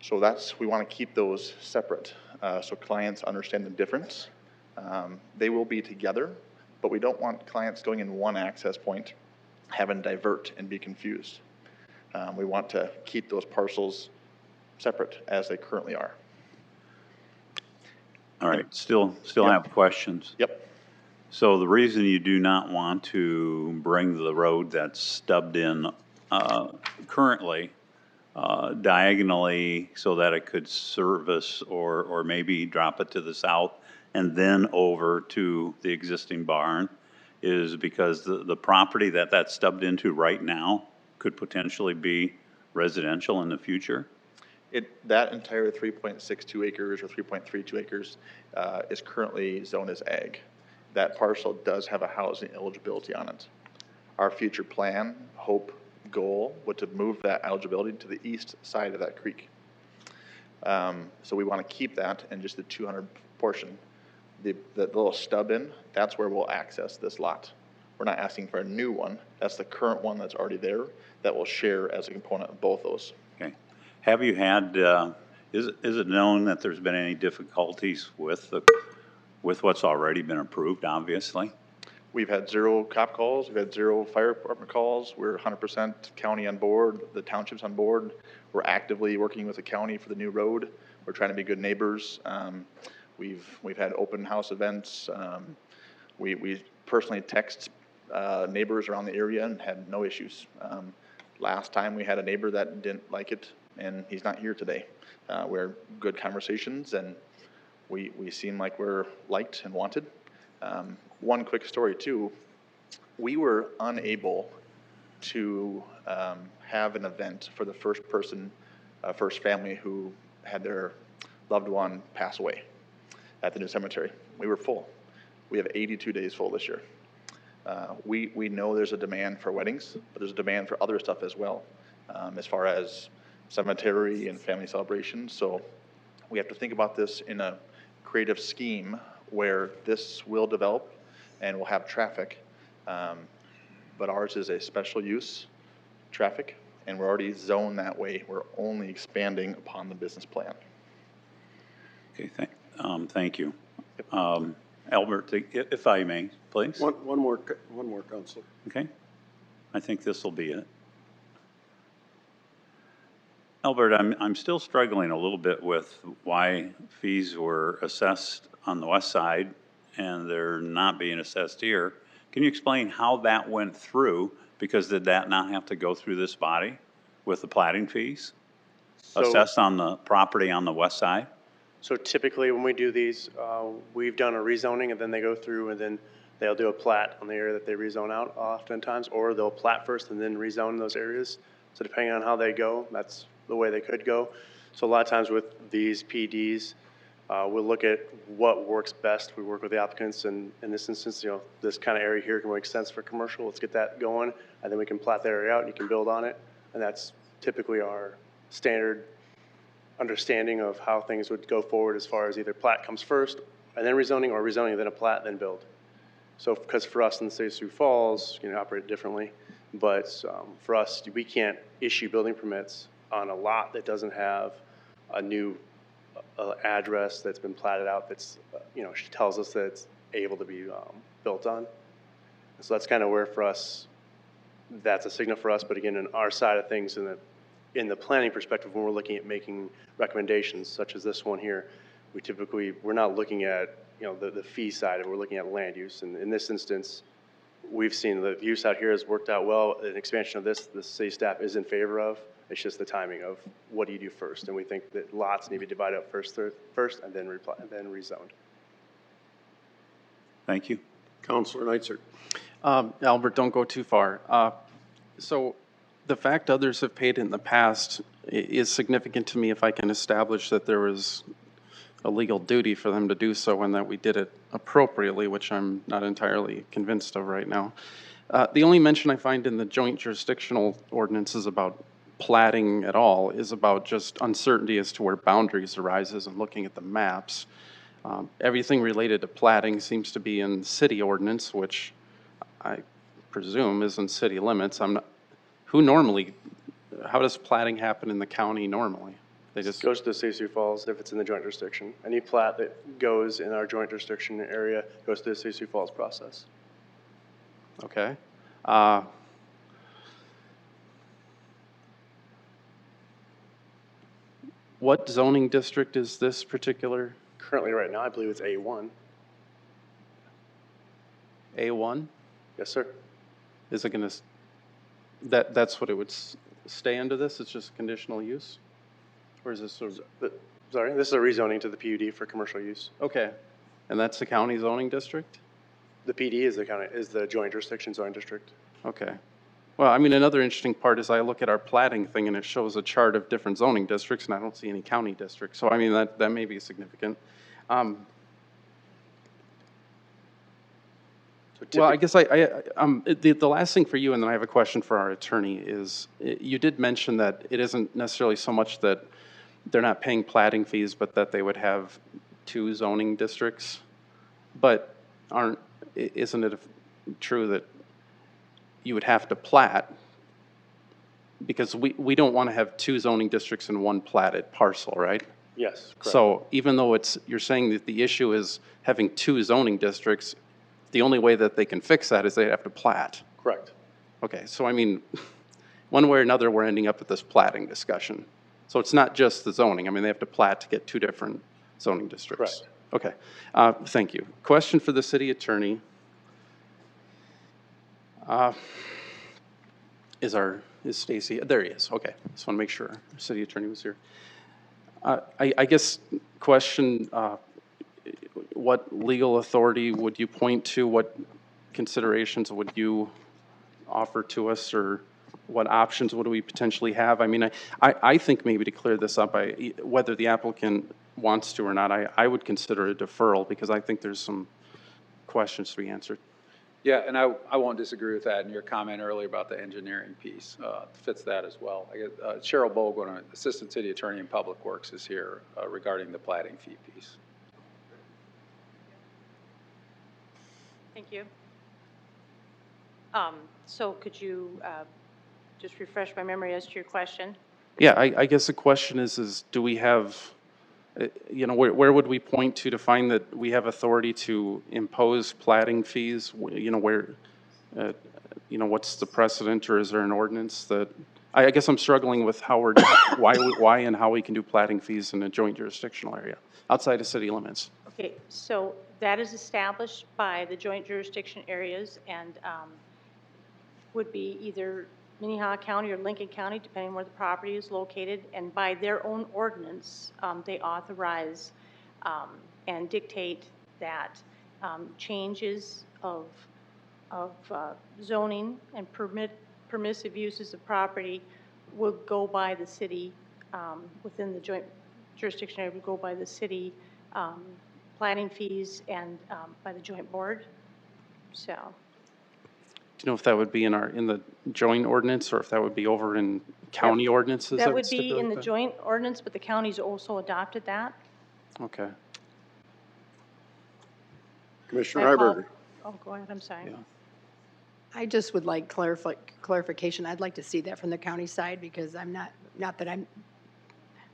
So we want to keep those separate so clients understand the difference. They will be together, but we don't want clients going in one access point, having divert and be confused. We want to keep those parcels separate as they currently are. All right, still have questions? Yep. So the reason you do not want to bring the road that's stubbed in currently diagonally so that it could service or maybe drop it to the south and then over to the existing barn is because the property that's stubbed into right now could potentially be residential in the future? That entire 3.62 acres or 3.32 acres is currently zoned as ag. That parcel does have a housing eligibility on it. Our future plan, hope, goal would to move that eligibility to the east side of that creek. So we want to keep that in just the 200 portion. The little stub in, that's where we'll access this lot. We're not asking for a new one. That's the current one that's already there that will share as a component of both those. Okay. Have you had, is it known that there's been any difficulties with what's already been approved, obviously? We've had 0 cop calls. We've had 0 fire department calls. We're 100% county on board, the township's on board. We're actively working with the county for the new road. We're trying to be good neighbors. We've had open house events. We personally text neighbors around the area and had no issues. Last time we had a neighbor that didn't like it, and he's not here today. We're good conversations, and we seem like we're liked and wanted. One quick story too, we were unable to have an event for the first family who had their loved one pass away at the new cemetery. We were full. We have 82 days full this year. We know there's a demand for weddings, but there's a demand for other stuff as well, as far as cemetery and family celebrations. So we have to think about this in a creative scheme where this will develop and we'll have traffic, but ours is a special use traffic, and we're already zoned that way. We're only expanding upon the business plan. Okay, Thank you. Albert, if I may, please. One more, Counselor. Okay. I think this will be it. Albert, I'm still struggling a little bit with why fees were assessed on the west side and they're not being assessed here. Can you explain how that went through? Because did that not have to go through this body with the platting fees? Assessed on the property on the west side? So typically when we do these, we've done a rezoning and then they go through and then they'll do a plat on the area that they rezone out oftentimes, or they'll plat first and then rezone those areas. So depending on how they go, that's the way they could go. So a lot of times with these PDs, we'll look at what works best. We work with the applicants, and in this instance, you know, this kind of area here can make sense for commercial. Let's get that going, and then we can plat that area out and you can build on it. And that's typically our standard understanding of how things would go forward as far as either plat comes first and then rezoning, or rezoning, then a plat, then build. So because for us in the city of Sioux Falls, you know, operate differently, but for us, we can't issue building permits on a lot that doesn't have a new address that's been platted out that's, you know, she tells us that it's able to be built on. So that's kind of where for us, that's a signal for us. But again, in our side of things, in the planning perspective, when we're looking at making recommendations such as this one here, we're not looking at, you know, the fee side, and we're looking at land use. And in this instance, we've seen the use out here has worked out well. An expansion of this, the city staff is in favor of. It's just the timing of what do you do first. And we think that lots need to be divided up first and then rezoned. Thank you. Counselor Neitzer. Albert, don't go too far. So the fact others have paid in the past is significant to me if I can establish that there was a legal duty for them to do so and that we did it appropriately, which I'm not entirely convinced of right now. The only mention I find in the joint jurisdictional ordinances about platting at all is about just uncertainty as to where boundaries arises and looking at the maps. Everything related to platting seems to be in city ordinance, which I presume is in city limits. How does platting happen in the county normally? They just goes to the city of Sioux Falls if it's in the joint jurisdiction. Any plat that goes in our joint jurisdiction area goes to the city of Sioux Falls process. Okay. What zoning district is this particular? Currently, right now, I believe it's A1. A1? Yes, sir. Is it going to, that's what it would stay under this? It's just conditional use? Or is this sort of? Sorry, this is a rezoning to the PUD for commercial use. Okay. And that's the county zoning district? The PD is the joint jurisdiction zoning district. Okay. Well, I mean, another interesting part is I look at our platting thing and it shows a chart of different zoning districts and I don't see any county districts. So, I mean, that may be significant. Well, I guess the last thing for you, and then I have a question for our attorney, is you did mention that it isn't necessarily so much that they're not paying platting fees, but that they would have 2 zoning districts. But isn't it true that you would have to plat? Because we don't want to have 2 zoning districts in one platted parcel, right? Yes, correct. So even though you're saying that the issue is having 2 zoning districts, the only way that they can fix that is they have to plat. Correct. Okay, so I mean, one way or another, we're ending up with this platting discussion. So it's not just the zoning. I mean, they have to plat to get 2 different zoning districts. Correct. Okay, thank you. Question for the city attorney. Is Stacy? There he is. Okay, just want to make sure the city attorney was here. I guess question. What legal authority would you point to? What considerations would you offer to us, or what options would we potentially have? I mean, I think maybe to clear this up, whether the applicant wants to or not, I would consider a deferral because I think there's some questions to be answered. Yeah, and I won't disagree with that. And your comment earlier about the engineering piece fits that as well. I guess, Cheryl Bogle, Assistant City Attorney in Public Works, is here regarding the platting fee piece. Thank you. So could you just refresh my memory as to your question? Yeah, I guess the question is do we have, You know, where would we point to find that we have authority to impose plating fees? You know, where, you know, what's the precedent, or is there an ordinance that, I guess I'm struggling with how we're, why and how we can do plating fees in a joint jurisdictional area outside of city limits. Okay, so that is established by the joint jurisdiction areas and would be either Minnehaha County or Lincoln County, depending where the property is located, and by their own ordinance, they authorize and dictate that changes of zoning and permissive uses of property will go by the city, within the joint jurisdiction area, would go by the city planning fees and by the joint board. So. Do you know if that would be in the joint ordinance, or if that would be over in county ordinances? That would be stipulate in the that? joint ordinance, but the county's also adopted that. Okay. Commissioner Heiberger. Oh, go ahead, I'm sorry. Yeah. I just would like clarification. I'd like to see that from the county side because I'm not that I'm,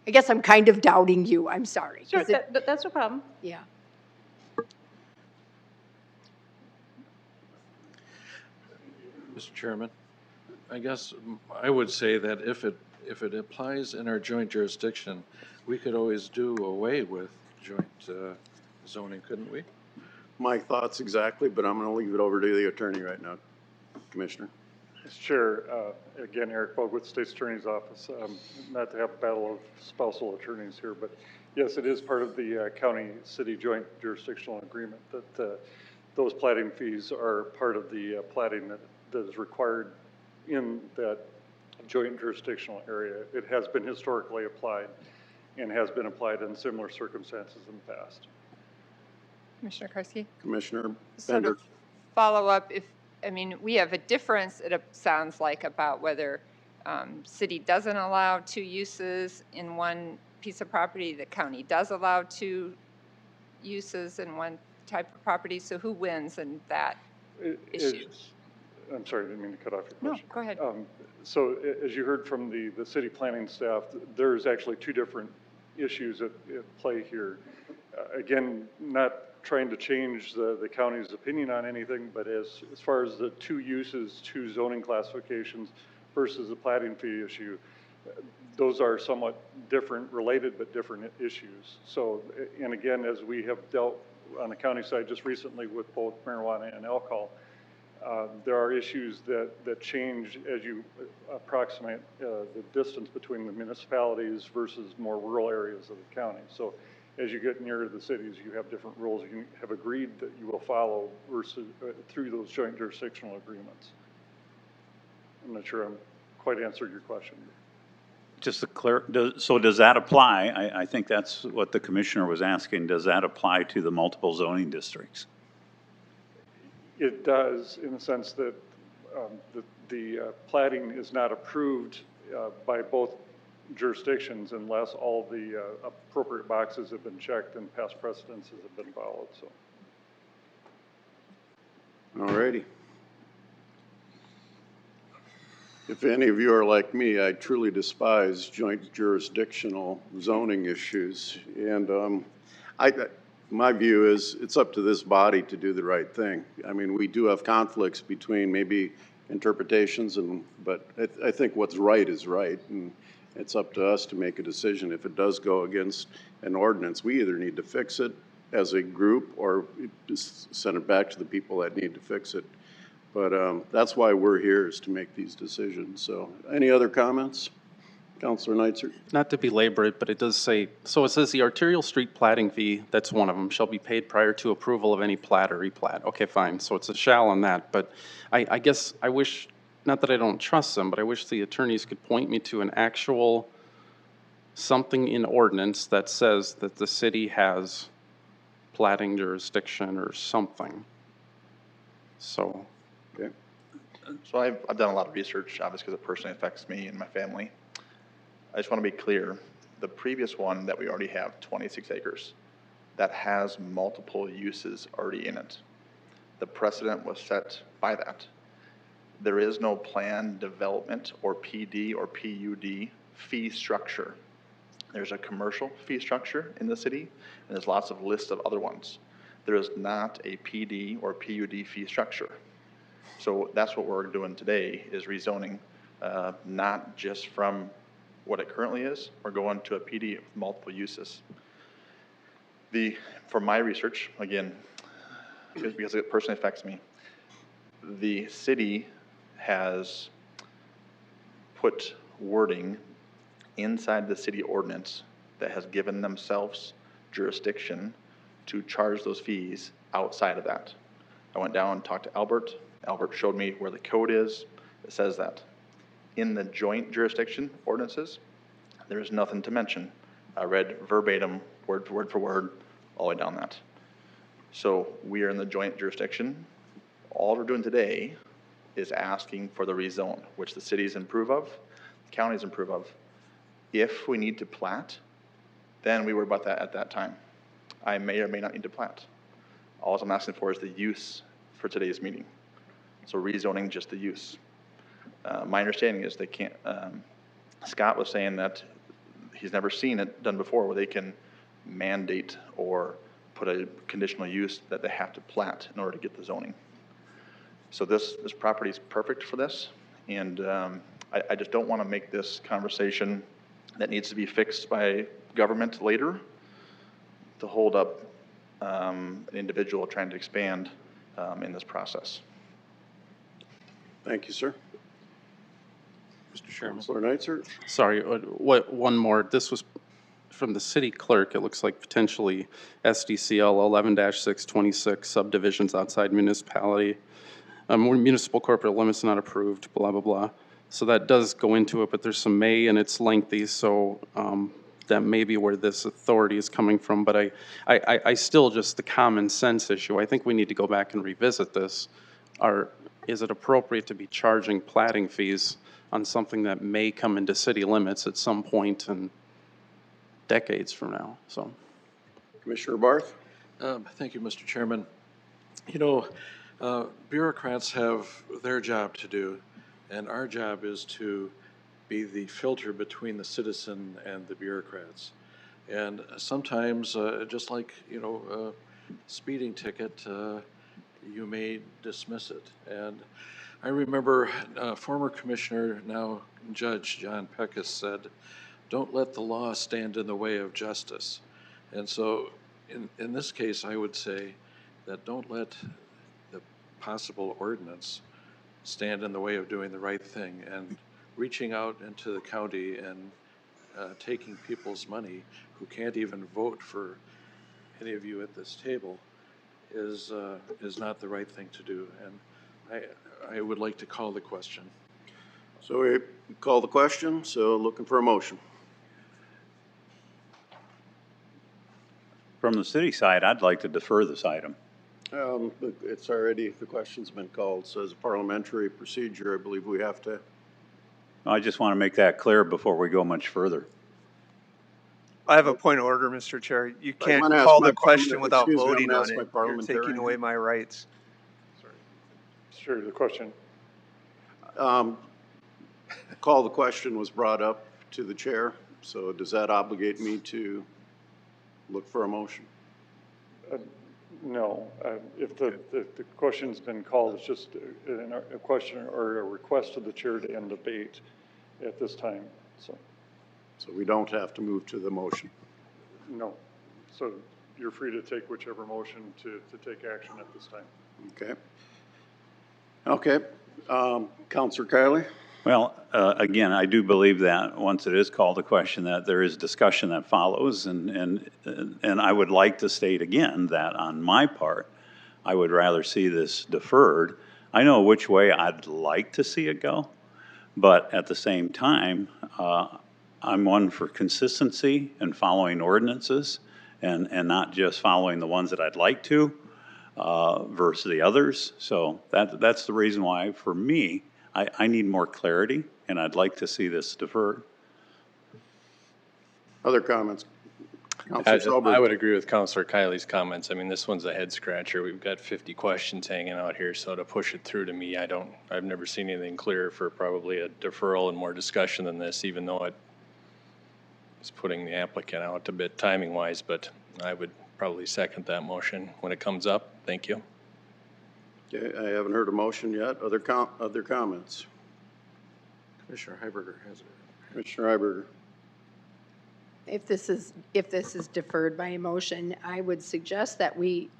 I guess I'm kind of doubting you. I'm sorry. Sure, that's no problem. Yeah. Mr. Chairman, I guess I would say that if it applies in our joint jurisdiction, we could always do away with joint zoning, couldn't we? My thoughts exactly, but I'm going to leave it over to the attorney right now. Commissioner. Mr. Chair, again, Eric Bogue with State's Attorney's Office. Not to have a battle of spousal attorneys here, but yes, it is part of the county-city joint jurisdictional agreement that those plating fees are part of the plating that is required in that joint jurisdictional area. It has been historically applied and has been applied in similar circumstances in the past. Commissioner Karski? Commissioner So Bender. to follow up, we have a difference, it sounds like, about whether city doesn't allow 2 uses in one piece of property, the county does allow 2 uses in one type of property, so who wins in that issue? I'm sorry, I didn't mean to cut off your question. No, go ahead. So as you heard from the city planning staff, there's actually 2 different issues at play here. Again, not trying to change the county's opinion on anything, but as far as the 2 uses, 2 zoning classifications versus the plating fee issue, those are somewhat different, related but different issues. So, and again, as we have dealt on the county side just recently with both marijuana and alcohol, there are issues that change as you approximate the distance between the municipalities versus more rural areas of the county. So as you get nearer the cities, you have different rules you have agreed that you will follow versus through those joint jurisdictional agreements. I'm not sure I'm quite answered your question. Just to clear, so does that apply? I think that's what the commissioner was asking. Does that apply to the multiple zoning districts? It does, in the sense that the plating is not approved by both jurisdictions unless all the appropriate boxes have been checked and past precedences have been followed. So. All righty. If any of you are like me, I truly despise joint jurisdictional zoning issues. And my view is it's up to this body to do the right thing. I mean, we do have conflicts between maybe interpretations, but I think what's right is right. And it's up to us to make a decision. If it does go against an ordinance, we either need to fix it as a group or just send it back to the people that need to fix it. But that's why we're here, is to make these decisions. So any other comments? Councilor Neitzer. Not to belabor it, but it does say, so it says the arterial street plating fee, that's one of them, shall be paid prior to approval of any plat or replat. Okay, fine. So it's a shall on that. But I guess I wish, not that I don't trust them, but I wish the attorneys could point me to an actual something in ordinance that says that the city has plating jurisdiction or something. So. Okay. So I've done a lot of research, obviously, because it personally affects me and my family. I just want to be clear, the previous one that we already have, 26 acres, that has multiple uses already in it. The precedent was set by that. There is no planned development or PD or PUD fee structure There's a commercial fee structure in the city, and there's lots of lists of other ones. There is not a PD or PUD fee structure. So that's what we're doing today, is rezoning, not just from what it currently is, we're going to a PD with multiple uses. For my research, again, because it personally affects me, the city has put wording inside the city ordinance that has given themselves jurisdiction to charge those fees outside of that. I went down and talked to Albert. Albert showed me where the code is. It says that. In the joint jurisdiction ordinances, there is nothing to mention. I read verbatim, word for word, all the way down that. So we are in the joint jurisdiction. All we're doing today is asking for the rezone, which the cities improve of, the counties improve of. If we need to plat, then we worry about that at that time. I may or may not need to plat. All I'm asking for is the use for today's meeting. So rezoning just the use. My understanding is they can't, Scott was saying that he's never seen it done before where they can mandate or put a conditional use that they have to plat in order to get the zoning. So this property is perfect for this, and I just don't want to make this conversation that needs to be fixed by government later to hold up an individual trying to expand in this process. Thank you, sir. Mr. Chairman. Councilor Neitzer? Sorry, one more. This was from the city clerk. It looks like potentially SDCL 11-626 subdivisions outside municipality. Municipal corporate limits not approved, blah, blah, blah. So that does go into it, but there's some may and it's lengthy, so that may be where this authority is coming from. But I still, just the common sense issue, I think we need to go back and revisit this. Is it appropriate to be charging platting fees on something that may come into city limits at some point in decades from now? So, Commissioner Barth? Thank you, Mr. Chairman. You know, bureaucrats have their job to do, and our job is to be the filter between the citizen and the bureaucrats. And sometimes, just like, you know, speeding ticket, you may dismiss it. And I remember former Commissioner, now Judge John Peckus said, "Don't let the law stand in the way of justice." And so in this case, I would say that don't let the possible ordinance stand in the way of doing the right thing, and reaching out into the county and taking people's money who can't even vote for any of you at this table is not the right thing to do. And I would like to call the question. So we call the question, so looking for a motion. From the city side, I'd like to defer this item. It's already, the question's been called, so as a parliamentary procedure, I believe we have to. I just want to make that clear before we go much further. I have a point of order, Mr. Chair. You can't I'm gonna ask call my the question parliament- without excuse me, I'm voting gonna on ask it. my You're parliamentarian. taking away my rights. Sure, the question. Call the question was brought up to the chair, so does that obligate me to look for a motion? No, if the question's been called, it's just a question or a request to the chair to end debate at this time, so. So we don't have to move to the motion? No, so you're free to take whichever motion to take action at this time. Okay. Okay, Councilor Kiley? Well, again, I do believe that once it is called a question, that there is discussion that follows, and I would like to state again that on my part, I would rather see this deferred. I know which way I'd like to see it go, but at the same time, I'm one for consistency and following ordinances, and not just following the ones that I'd like to versus the others. So that's the reason why, for me, I need more clarity, and I'd like to see this deferred. Other comments? Councilor I would agree with Councilor Kiley's comments. I mean, this one's a head scratcher. We've got 50 questions hanging out here, so to push it through to me, I've never seen anything clearer for probably a deferral and more discussion than this, even though it is putting the applicant out a bit timing-wise, but I would probably second that motion when it comes up. Thank you. Okay, I haven't heard a motion yet. Other comments? Commissioner Heiberger has it. Commissioner Heiberger. If this is deferred by a motion, I would suggest that we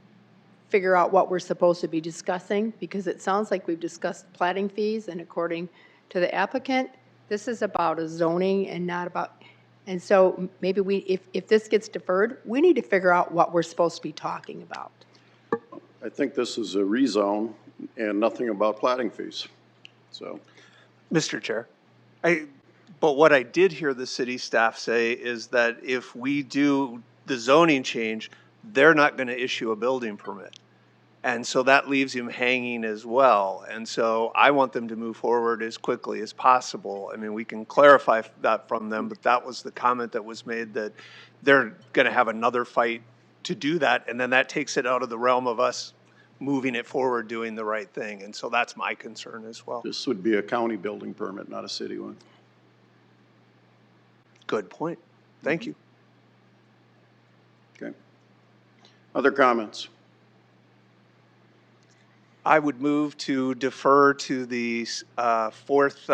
figure out what we're supposed to be discussing, because it sounds like we've discussed plating fees, and according to the applicant, this is about a zoning and not about, and so maybe if this gets deferred, we need to figure out what we're supposed to be talking about. I think this is a rezone and nothing about plating fees, so. Mr. Chair, but what I did hear the city staff say is that if we do the zoning change, they're not going to issue a building permit. And so that leaves him hanging as well. And so I want them to move forward as quickly as possible. I mean, we can clarify that from them, but that was the comment that was made, that they're going to have another fight to do that. And then that takes it out of the realm of us moving it forward, doing the right thing. And so that's my concern as well. This would be a county building permit, not a city one. Good point. Thank you. Okay. Other comments? I would move to defer to the fourth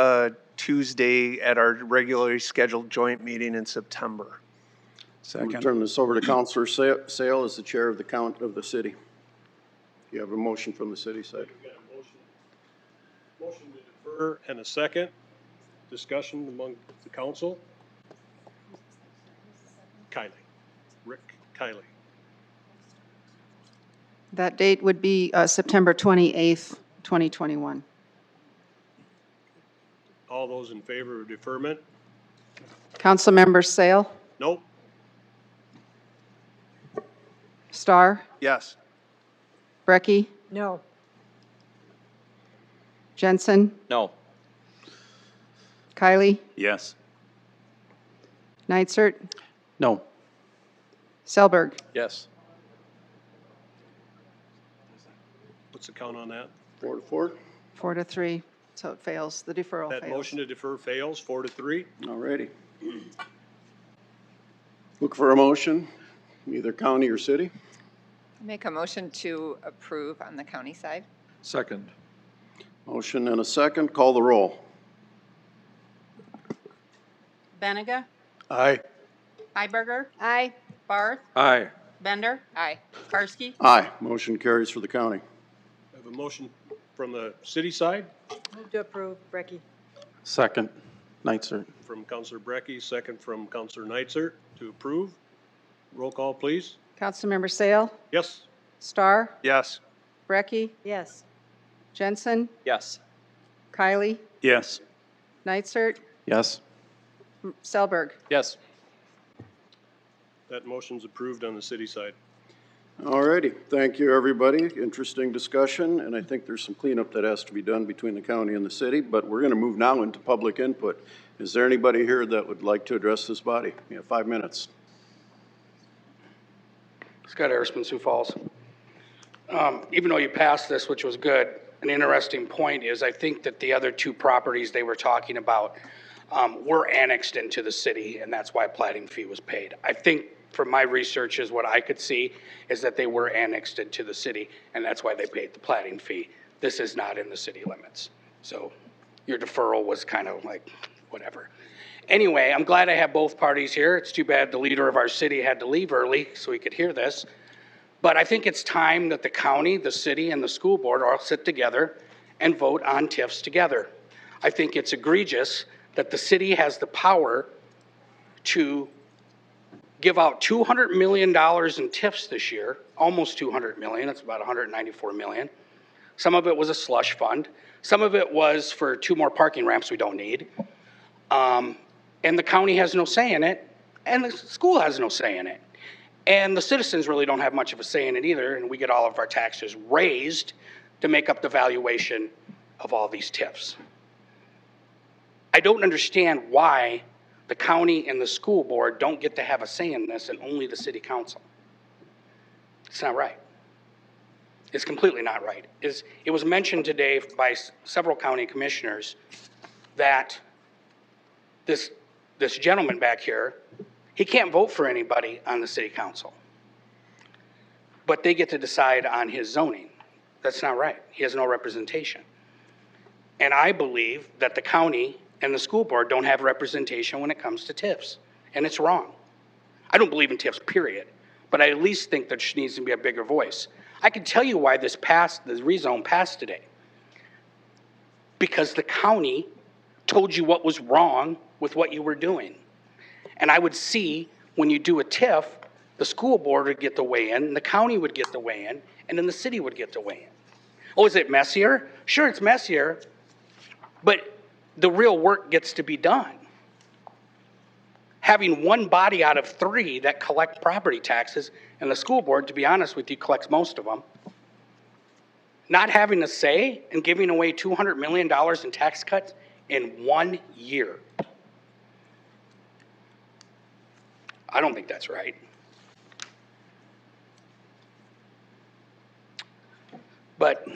Tuesday at our regularly scheduled joint meeting in September. We'll turn this over to Councilor Sale as the chair of the city. You have a motion from the city side. Motion to defer and a second. Discussion among the council. Rick Kiley. That date would be September 28th, 2021. All those in favor of deferment? Councilmember Sale, Nope. Starr, Yes. Brecky, No. Jensen, No. Kylie, Yes. Nitzert, No. Selberg. Yes. What's the count on that? 4-4. 4-3, so it fails. The deferral That fails. motion to defer fails, 4-3. All righty. Look for a motion, either county or city. Make a motion to approve on the county side. Second. Motion and a second. Call the roll. Benega? Aye. Heiberger? Aye. Barth? Aye. Bender? Aye. Karski? Aye. Motion carries for the county. I have a motion from the city side, Move to approve, Brecky. Second, Nitzert. from Councilor Brecky, second from Councilor Nitzert to approve. Roll call, please. Councilmember Sale, Yes. Starr, Yes. Brecky, Yes. Jensen, Yes. Kylie, Yes. Nitzert, Yes. Selberg. Yes. That motion's approved on the city side. All righty. Thank you, everybody. Interesting discussion, and I think there's some cleanup that has to be done between the county and the city, but we're going to move now into public input. Is there anybody here that would like to address this body? You have 5 minutes. Scott Erisman, Sioux Falls. Even though you passed this, which was good, an interesting point is I think that the other two properties they were talking about were annexed into the city, and that's why a plating fee was paid. I think from my research is what I could see is that they were annexed into the city, and that's why they paid the plating fee. This is not in the city limits. So your deferral was kind of like whatever. Anyway, I'm glad I have both parties here. It's too bad the leader of our city had to leave early so he could hear this. But I think it's time that the county, the city, and the school board all sit together and vote on TIFs together. I think it's egregious that the city has the power to give out $200 million in TIFs this year, almost $200 million, it's about $194 million. Some of it was a slush fund. Some of it was for 2 more parking ramps we don't need. And the county has no say in it, and the school has no say in it. And the citizens really don't have much of a say in it either, and we get all of our taxes raised to make up the valuation of all these TIFs. I don't understand why the county and the school board don't get to have a say in this and only the city council. It's not right. It's completely not right. It was mentioned today by several county commissioners that this gentleman back here He can't vote for anybody on the city council. But they get to decide on his zoning. That's not right. He has no representation. And I believe that the county and the school board don't have representation when it comes to TIFs. And it's wrong. I don't believe in TIFs, period. But I at least think there needs to be a bigger voice. I can tell you why this passed, the rezone passed today. Because the county told you what was wrong with what you were doing. And I would see when you do a TIF, the school board would get the weigh in, the county would get the weigh in, and then the city would get the weigh in. Oh, is it messier? Sure, it's messier, but the real work gets to be done. Having one body out of 3 that collect property taxes, and the school board, to be honest with you, collects most of them. Not having a say and giving away $200 million in tax cuts in 1 year. I don't think that's right. But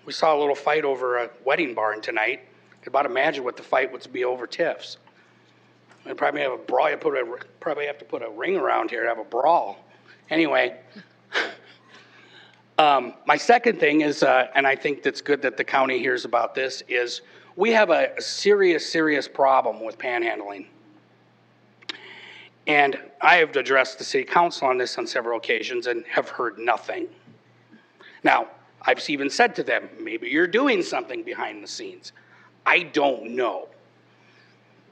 we saw a little fight over a wedding barn tonight. You can about imagine what the fight would be over TIFs. I'd probably have a brawl. You probably have to put a ring around here to have a brawl. Anyway, my second thing is, and I think that's good that the county hears about this, is we have a serious, serious problem with panhandling. And I have addressed the city council on this on several occasions and have heard nothing. Now, I've even said to them, maybe you're doing something behind the scenes. I don't know.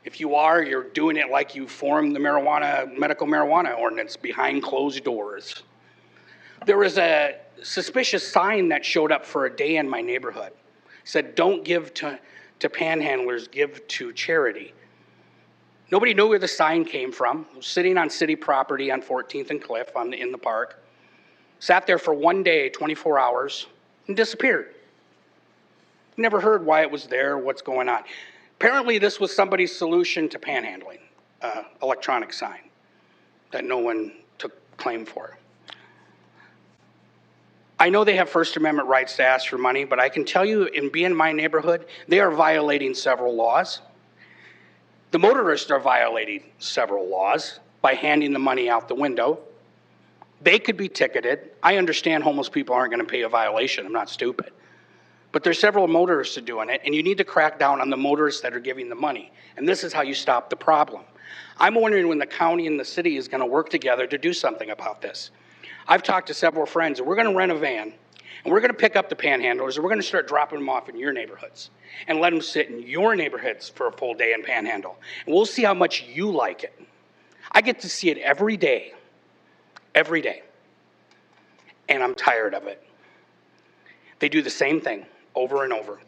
If you are, you're doing it like you formed the medical marijuana ordinance behind closed doors. There was a suspicious sign that showed up for a day in my neighborhood. It said, don't give to panhandlers, give to charity. Nobody knew where the sign came from. It was sitting on city property on 14th and Cliff in the park. Sat there for 1 day, 24 hours, and disappeared. Never heard why it was there, what's going on. Apparently this was somebody's solution to panhandling, electronic sign that no one took claim for. I know they have First Amendment rights to ask for money, but I can tell you in being my neighborhood, they are violating several laws. The motorists are violating several laws by handing the money out the window. They could be ticketed. I understand homeless people aren't going to pay a violation. I'm not stupid. But there's several motorists that are doing it, and you need to crack down on the motorists that are giving the money. And this is how you stop the problem. I'm wondering when the county and the city is going to work together to do something about this. I've talked to several friends, and we're going to rent a van, and we're going to pick up the panhandlers, and we're going to start dropping them off in your neighborhoods and let them sit in your neighborhoods for a full day and panhandle. And we'll see how much you like it. I get to see it every day, and I'm tired of it. They do the same thing over and over.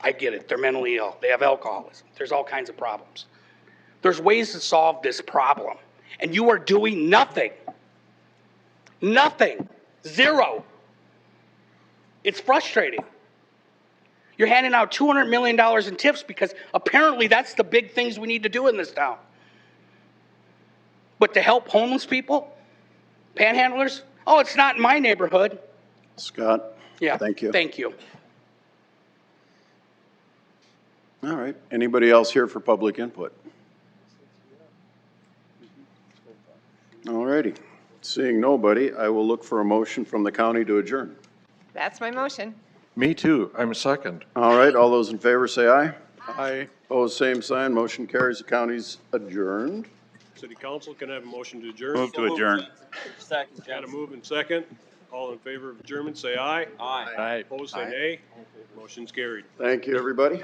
I get it. They're mentally ill. They have alcoholism. There's all kinds of problems. There's ways to solve this problem, and you are doing nothing. Nothing. Zero. It's frustrating. You're handing out $200 million in tips because apparently that's the big things we need to do in this town. But to help homeless people, panhandlers, oh, it's not in my neighborhood. Scott? Yeah. Thank you. Thank you. All right. Anybody else here for public input? All righty. Seeing nobody, I will look for a motion from the county to adjourn. That's my motion. Me too. I'm a second. All right. All those in favor say aye. Aye. Opposed, same sign. Motion carries. The county's adjourned. City Council, can I have a motion to adjourn? Move to adjourn. Second. Got a move and second. All in favor of adjournment, say aye. Aye. Opposed, say nay. Motion's carried. Thank you, everybody.